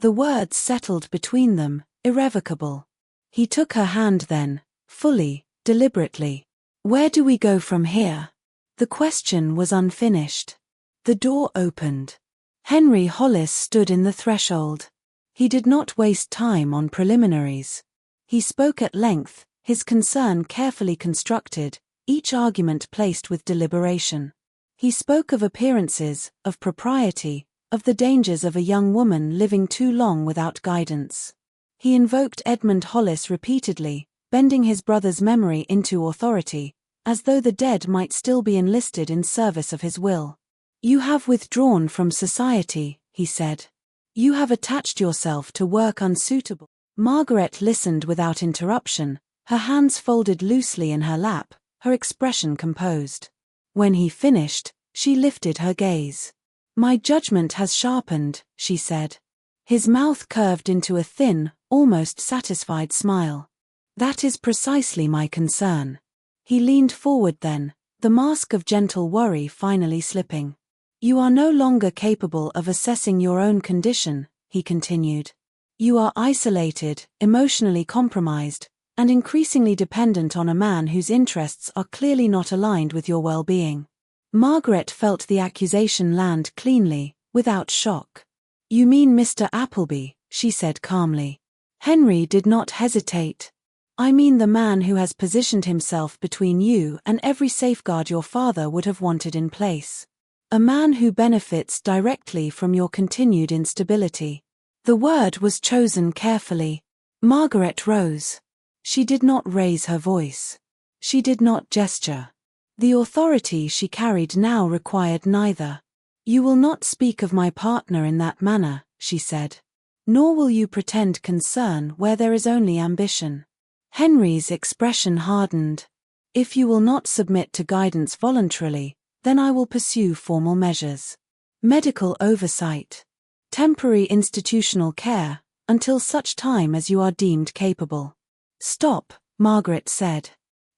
A: The words settled between them, irrevocable. He took her hand then, fully, deliberately. "Where do we go from here?" The question was unfinished. The door opened. Henry Hollis stood in the threshold. He did not waste time on preliminaries. He spoke at length, his concern carefully constructed, each argument placed with deliberation. He spoke of appearances, of propriety, of the dangers of a young woman living too long without guidance. He invoked Edmund Hollis repeatedly, bending his brother's memory into authority, as though the dead might still be enlisted in service of his will. "You have withdrawn from society," he said. "You have attached yourself to work unsuitable." Margaret listened without interruption, her hands folded loosely in her lap, her expression composed. When he finished, she lifted her gaze. "My judgment has sharpened," she said. His mouth curved into a thin, almost satisfied smile. "That is precisely my concern." He leaned forward then, the mask of gentle worry finally slipping. "You are no longer capable of assessing your own condition," he continued. "You are isolated, emotionally compromised, and increasingly dependent on a man whose interests are clearly not aligned with your well-being." Margaret felt the accusation land cleanly, without shock. "You mean Mr. Appleby," she said calmly. Henry did not hesitate. "I mean the man who has positioned himself between you and every safeguard your father would have wanted in place. A man who benefits directly from your continued instability." The word was chosen carefully. Margaret rose. She did not raise her voice. She did not gesture. The authority she carried now required neither. "You will not speak of my partner in that manner," she said. "Nor will you pretend concern where there is only ambition." Henry's expression hardened. "If you will not submit to guidance voluntarily, then I will pursue formal measures. Medical oversight. Temporary institutional care, until such time as you are deemed capable." "Stop," Margaret said.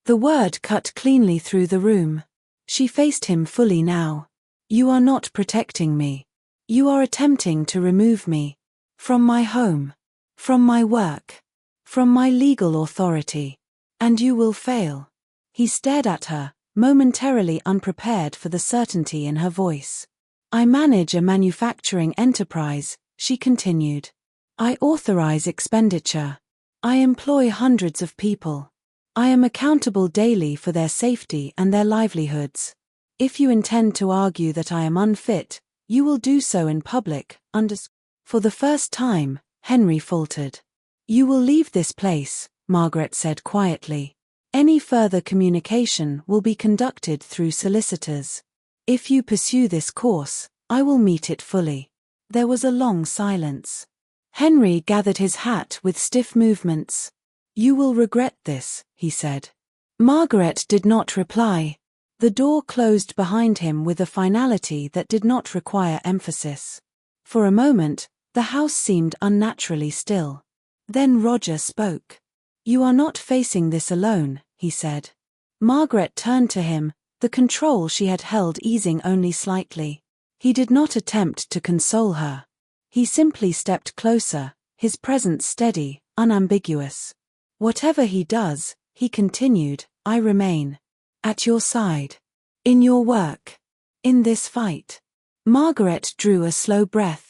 A: The word cut cleanly through the room. She faced him fully now. "You are not protecting me. You are attempting to remove me. From my home. From my work. From my legal authority. And you will fail." He stared at her, momentarily unprepared for the certainty in her voice. "I manage a manufacturing enterprise," she continued. "I authorize expenditure. I employ hundreds of people. I am accountable daily for their safety and their livelihoods. If you intend to argue that I am unfit, you will do so in public." For the first time, Henry faltered. "You will leave this place," Margaret said quietly. "Any further communication will be conducted through solicitors. If you pursue this course, I will meet it fully." There was a long silence. Henry gathered his hat with stiff movements. "You will regret this," he said. Margaret did not reply. The door closed behind him with a finality that did not require emphasis. For a moment, the house seemed unnaturally still. Then Roger spoke. "You are not facing this alone," he said. Margaret turned to him, the control she had held easing only slightly. He did not attempt to console her. He simply stepped closer, his presence steady, unambiguous. "Whatever he does," he continued, "I remain at your side. In your work. In this fight." Margaret drew a slow breath.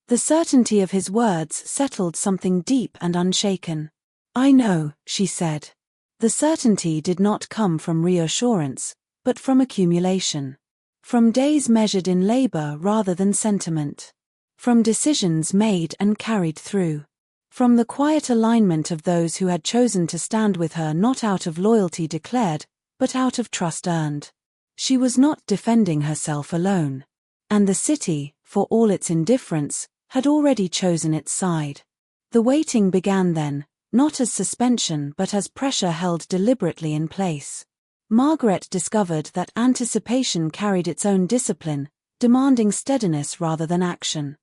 A: The certainty of his words settled something deep and unshaken. "I know," she said. The certainty did not come from reassurance, but from accumulation. From days measured in labor rather than sentiment. From decisions made and carried through. From the quiet alignment of those who had chosen to stand with her not out of loyalty declared, but out of trust earned. She was not defending herself alone. And the city, for all its indifference, had already chosen its side. The waiting began then, not as suspension but as pressure held deliberately in place. Margaret discovered that anticipation carried its own discipline, demanding steadiness rather than action.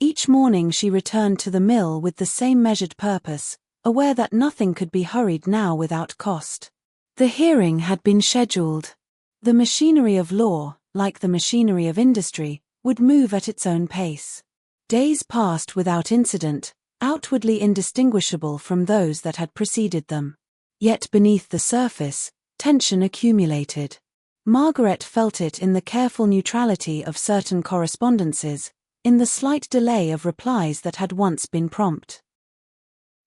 A: Each morning she returned to the mill with the same measured purpose, aware that nothing could be hurried now without cost. The hearing had been scheduled. The machinery of law, like the machinery of industry, would move at its own pace. Days passed without incident, outwardly indistinguishable from those that had preceded them. Yet beneath the surface, tension accumulated. Margaret felt it in the careful neutrality of certain correspondences, in the slight delay of replies that had once been prompt.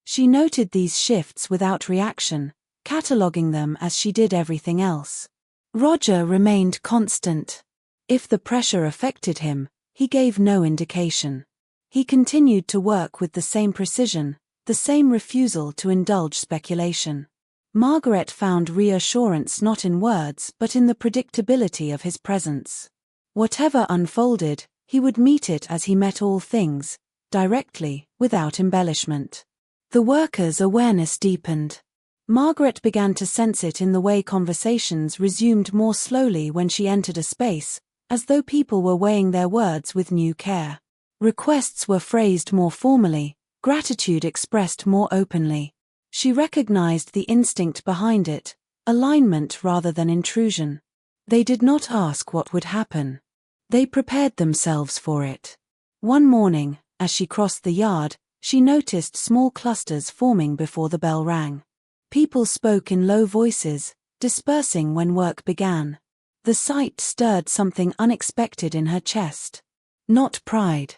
A: She noted these shifts without reaction, cataloguing them as she did everything else. Roger remained constant. If the pressure affected him, he gave no indication. He continued to work with the same precision, the same refusal to indulge speculation. Margaret found reassurance not in words but in the predictability of his presence. Whatever unfolded, he would meet it as he met all things, directly, without embellishment. The workers' awareness deepened. Margaret began to sense it in the way conversations resumed more slowly when she entered a space, as though people were weighing their words with new care. Requests were phrased more formally, gratitude expressed more openly. She recognized the instinct behind it, alignment rather than intrusion. They did not ask what would happen. They prepared themselves for it. One morning, as she crossed the yard, she noticed small clusters forming before the bell rang. People spoke in low voices, dispersing when work began. The sight stirred something unexpected in her chest. Not pride.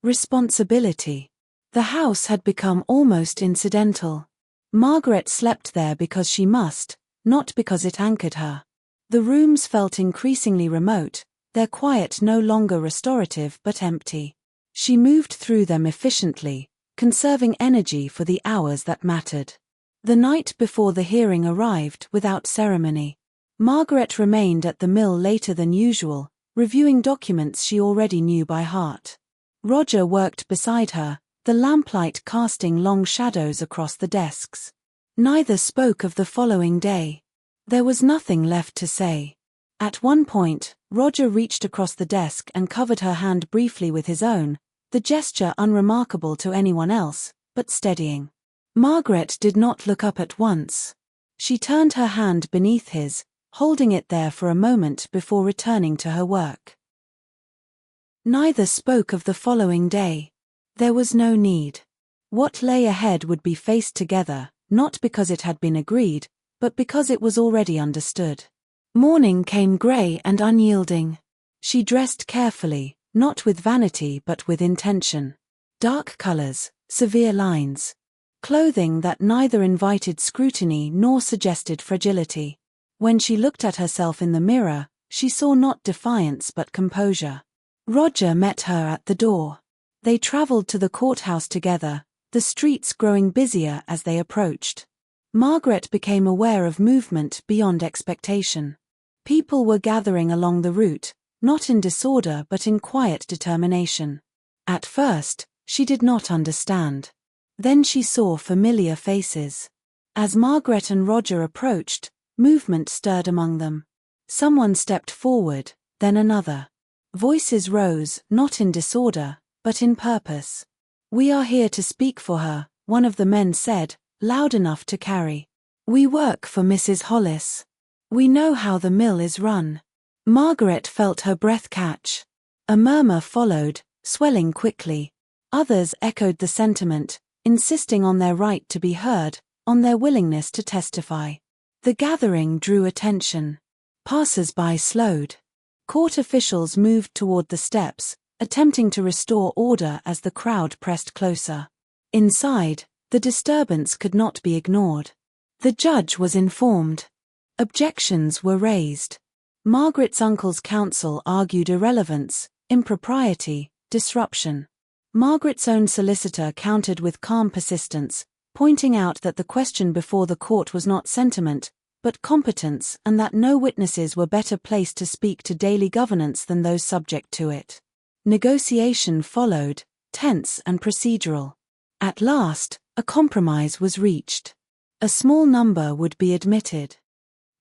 A: Responsibility. The house had become almost incidental. Margaret slept there because she must, not because it anchored her. The rooms felt increasingly remote, their quiet no longer restorative but empty. She moved through them efficiently, conserving energy for the hours that mattered. The night before the hearing arrived without ceremony. Margaret remained at the mill later than usual, reviewing documents she already knew by heart. Roger worked beside her, the lamplight casting long shadows across the desks. Neither spoke of the following day. There was nothing left to say. At one point, Roger reached across the desk and covered her hand briefly with his own, the gesture unremarkable to anyone else, but steadying. Margaret did not look up at once. She turned her hand beneath his, holding it there for a moment before returning to her work. Neither spoke of the following day. There was no need. What lay ahead would be faced together, not because it had been agreed, but because it was already understood. Morning came grey and unyielding. She dressed carefully, not with vanity but with intention. Dark colors, severe lines. Clothing that neither invited scrutiny nor suggested fragility. When she looked at herself in the mirror, she saw not defiance but composure. Roger met her at the door. They traveled to the courthouse together, the streets growing busier as they approached. Margaret became aware of movement beyond expectation. People were gathering along the route, not in disorder but in quiet determination. At first, she did not understand. Then she saw familiar faces. As Margaret and Roger approached, movement stirred among them. Someone stepped forward, then another. Voices rose, not in disorder, but in purpose. "We are here to speak for her," one of the men said, loud enough to carry. "We work for Mrs. Hollis. We know how the mill is run." Margaret felt her breath catch. A murmur followed, swelling quickly. Others echoed the sentiment, insisting on their right to be heard, on their willingness to testify. The gathering drew attention. Passers-by slowed. Court officials moved toward the steps, attempting to restore order as the crowd pressed closer. Inside, the disturbance could not be ignored. The judge was informed. Objections were raised. Margaret's uncle's counsel argued irrelevance, impropriety, disruption. Margaret's own solicitor countered with calm persistence, pointing out that the question before the court was not sentiment, but competence, and that no witnesses were better placed to speak to daily governance than those subject to it. Negotiation followed, tense and procedural. At last, a compromise was reached. A small number would be admitted.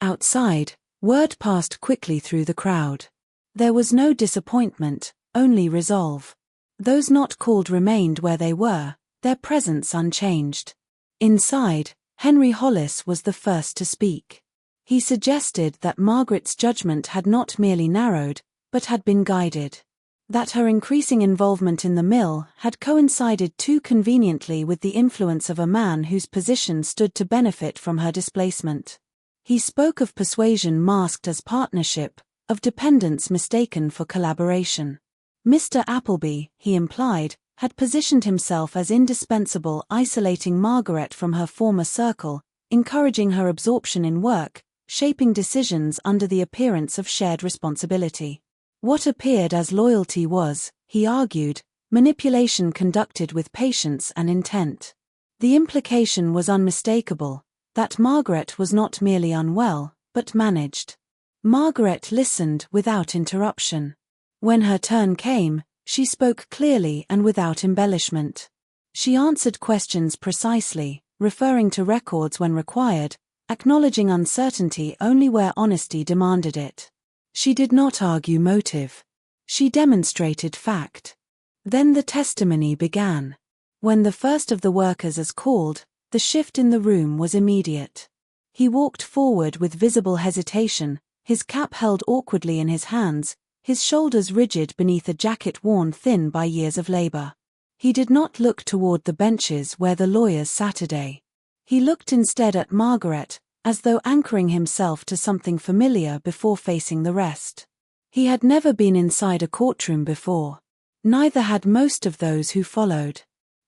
A: Outside, word passed quickly through the crowd. There was no disappointment, only resolve. Those not called remained where they were, their presence unchanged. Inside, Henry Hollis was the first to speak. He suggested that Margaret's judgment had not merely narrowed, but had been guided. That her increasing involvement in the mill had coincided too conveniently with the influence of a man whose position stood to benefit from her displacement. He spoke of persuasion masked as partnership, of dependence mistaken for collaboration. Mr. Appleby, he implied, had positioned himself as indispensable, isolating Margaret from her former circle, encouraging her absorption in work, shaping decisions under the appearance of shared responsibility. What appeared as loyalty was, he argued, manipulation conducted with patience and intent. The implication was unmistakable, that Margaret was not merely unwell, but managed. Margaret listened without interruption. When her turn came, she spoke clearly and without embellishment. She answered questions precisely, referring to records when required, acknowledging uncertainty only where honesty demanded it. She did not argue motive. She demonstrated fact. Then the testimony began. When the first of the workers is called, the shift in the room was immediate. He walked forward with visible hesitation, his cap held awkwardly in his hands, his shoulders rigid beneath a jacket worn thin by years of labor. He did not look toward the benches where the lawyers sat today. He looked instead at Margaret, as though anchoring himself to something familiar before facing the rest. He had never been inside a courtroom before. Neither had most of those who followed.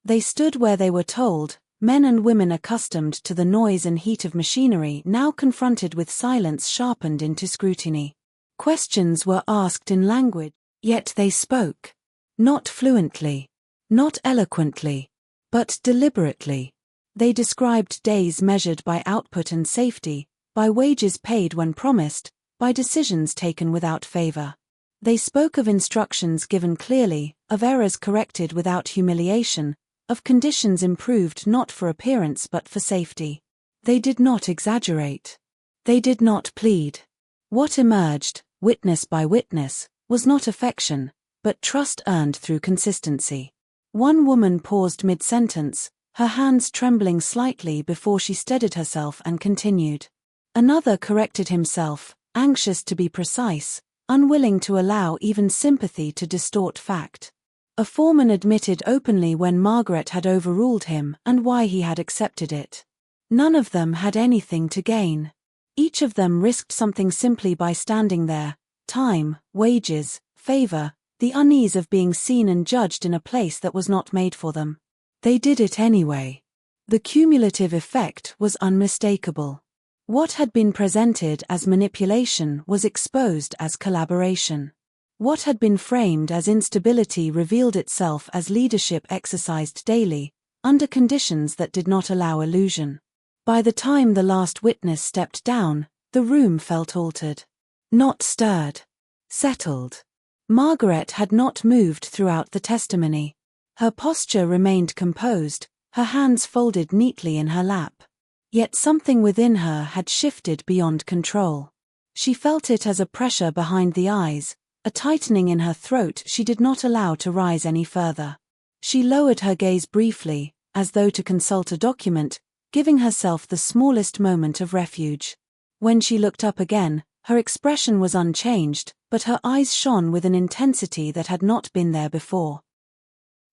A: They stood where they were told, men and women accustomed to the noise and heat of machinery now confronted with silence sharpened into scrutiny. Questions were asked in language, yet they spoke. Not fluently, not eloquently, but deliberately. They described days measured by output and safety, by wages paid when promised, by decisions taken without favor. They spoke of instructions given clearly, of errors corrected without humiliation, of conditions improved not for appearance but for safety. They did not exaggerate. They did not plead. What emerged, witness by witness, was not affection, but trust earned through consistency. One woman paused mid-sentence, her hands trembling slightly before she steadied herself and continued. Another corrected himself, anxious to be precise, unwilling to allow even sympathy to distort fact. A foreman admitted openly when Margaret had overruled him and why he had accepted it. None of them had anything to gain. Each of them risked something simply by standing there: time, wages, favor, the unease of being seen and judged in a place that was not made for them. They did it anyway. The cumulative effect was unmistakable. What had been presented as manipulation was exposed as collaboration. What had been framed as instability revealed itself as leadership exercised daily, under conditions that did not allow illusion. By the time the last witness stepped down, the room felt altered. Not stirred. Settled. Margaret had not moved throughout the testimony. Her posture remained composed, her hands folded neatly in her lap. Yet something within her had shifted beyond control. She felt it as a pressure behind the eyes, a tightening in her throat she did not allow to rise any further. She lowered her gaze briefly, as though to consult a document, giving herself the smallest moment of refuge. When she looked up again, her expression was unchanged, but her eyes shone with an intensity that had not been there before.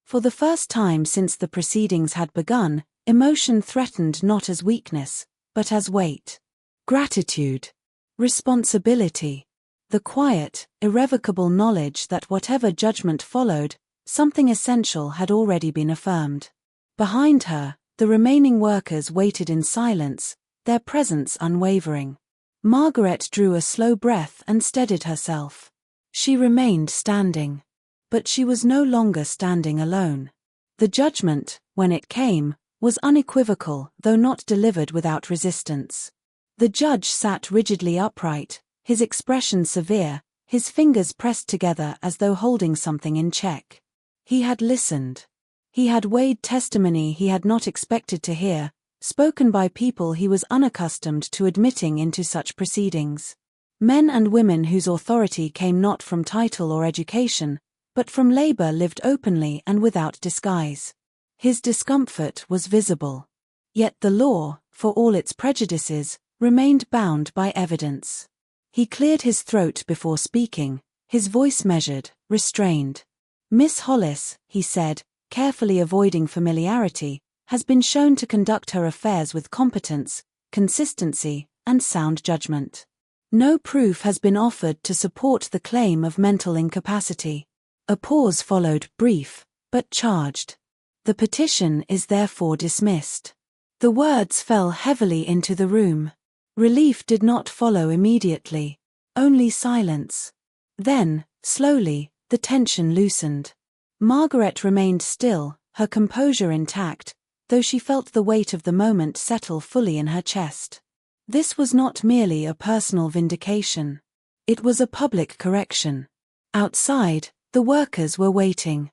A: For the first time since the proceedings had begun, emotion threatened not as weakness, but as weight. Gratitude. Responsibility. The quiet, irrevocable knowledge that whatever judgment followed, something essential had already been affirmed. Behind her, the remaining workers waited in silence, their presence unwavering. Margaret drew a slow breath and steadied herself. She remained standing. But she was no longer standing alone. The judgment, when it came, was unequivocal, though not delivered without resistance. The judge sat rigidly upright, his expression severe, his fingers pressed together as though holding something in check. He had listened. He had weighed testimony he had not expected to hear, spoken by people he was unaccustomed to admitting into such proceedings. Men and women whose authority came not from title or education, but from labor lived openly and without disguise. His discomfort was visible. Yet the law, for all its prejudices, remained bound by evidence. He cleared his throat before speaking, his voice measured, restrained. "Miss Hollis," he said, carefully avoiding familiarity, "has been shown to conduct her affairs with competence, consistency, and sound judgment. No proof has been offered to support the claim of mental incapacity." A pause followed, brief, but charged. "The petition is therefore dismissed." The words fell heavily into the room. Relief did not follow immediately, only silence. Then, slowly, the tension loosened. Margaret remained still, her composure intact, though she felt the weight of the moment settle fully in her chest. This was not merely a personal vindication. It was a public correction. Outside, the workers were waiting.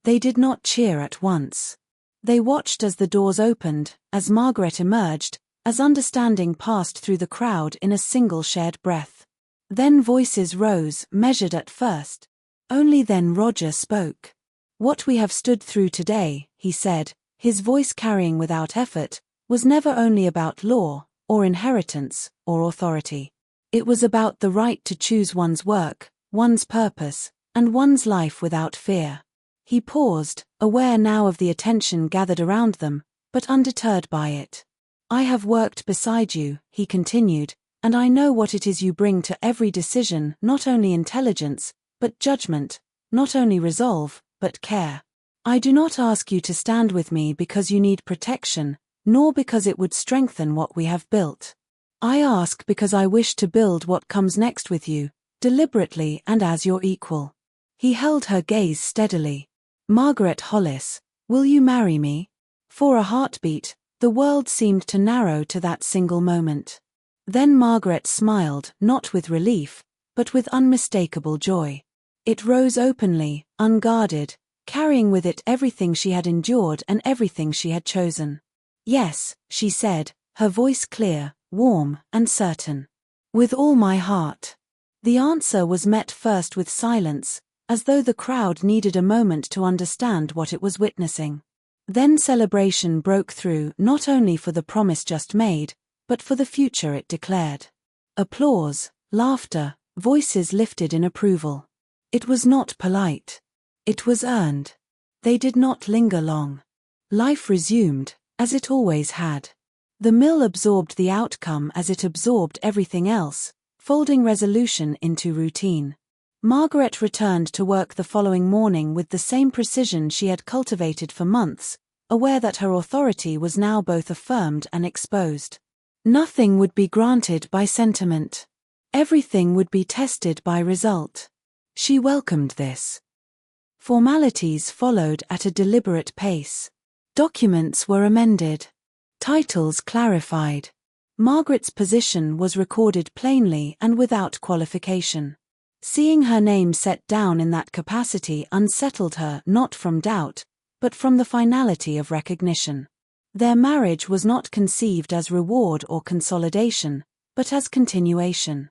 A: They did not cheer at once. They watched as the doors opened, as Margaret emerged, as understanding passed through the crowd in a single shared breath. Then voices rose, measured at first. Only then Roger spoke. "What we have stood through today," he said, his voice carrying without effort, "was never only about law, or inheritance, or authority. It was about the right to choose one's work, one's purpose, and one's life without fear." He paused, aware now of the attention gathered around them, but undeterred by it. "I have worked beside you," he continued, "and I know what it is you bring to every decision, not only intelligence, but judgment, not only resolve, but care. I do not ask you to stand with me because you need protection, nor because it would strengthen what we have built. I ask because I wish to build what comes next with you, deliberately and as your equal." He held her gaze steadily. "Margaret Hollis, will you marry me?" For a heartbeat, the world seemed to narrow to that single moment. Then Margaret smiled, not with relief, but with unmistakable joy. It rose openly, unguarded, carrying with it everything she had endured and everything she had chosen. "Yes," she said, her voice clear, warm, and certain. "With all my heart." The answer was met first with silence, as though the crowd needed a moment to understand what it was witnessing. Then celebration broke through, not only for the promise just made, but for the future it declared. Applause, laughter, voices lifted in approval. It was not polite. It was earned. They did not linger long. Life resumed, as it always had. The mill absorbed the outcome as it absorbed everything else, folding resolution into routine. Margaret returned to work the following morning with the same precision she had cultivated for months, aware that her authority was now both affirmed and exposed. Nothing would be granted by sentiment. Everything would be tested by result. She welcomed this. Formalities followed at a deliberate pace. Documents were amended. Titles clarified. Margaret's position was recorded plainly and without qualification. Seeing her name set down in that capacity unsettled her not from doubt, but from the finality of recognition. Their marriage was not conceived as reward or consolidation, but as continuation.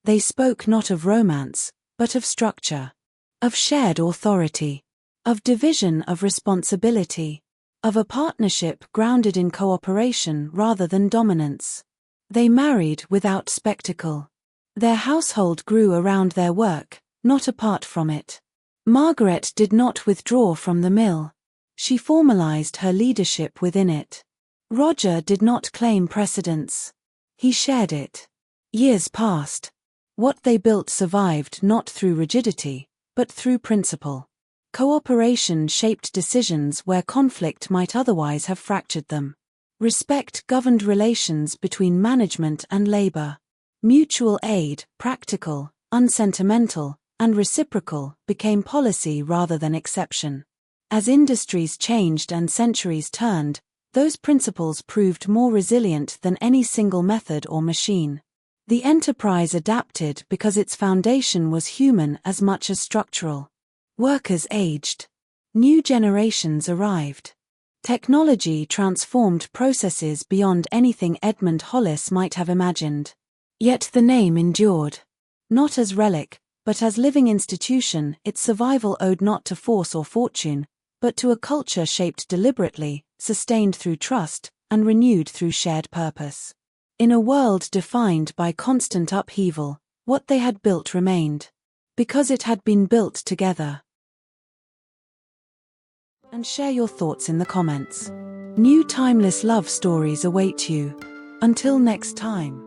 A: They spoke not of romance, but of structure, of shared authority, of division of responsibility, of a partnership grounded in cooperation rather than dominance. They married without spectacle. Their household grew around their work, not apart from it. Margaret did not withdraw from the mill. She formalized her leadership within it. Roger did not claim precedence. He shared it. Years passed. What they built survived not through rigidity, but through principle. Cooperation shaped decisions where conflict might otherwise have fractured them. Respect governed relations between management and labor. Mutual aid, practical, unsentimental, and reciprocal, became policy rather than exception. As industries changed and centuries turned, those principles proved more resilient than any single method or machine. The enterprise adapted because its foundation was human as much as structural. Workers aged. New generations arrived. Technology transformed processes beyond anything Edmund Hollis might have imagined. Yet the name endured. Not as relic, but as living institution, its survival owed not to force or fortune, but to a culture shaped deliberately, sustained through trust, and renewed through shared purpose. In a world defined by constant upheaval, what they had built remained. Because it had been built together. And share your thoughts in the comments. New timeless love stories await you. Until next time.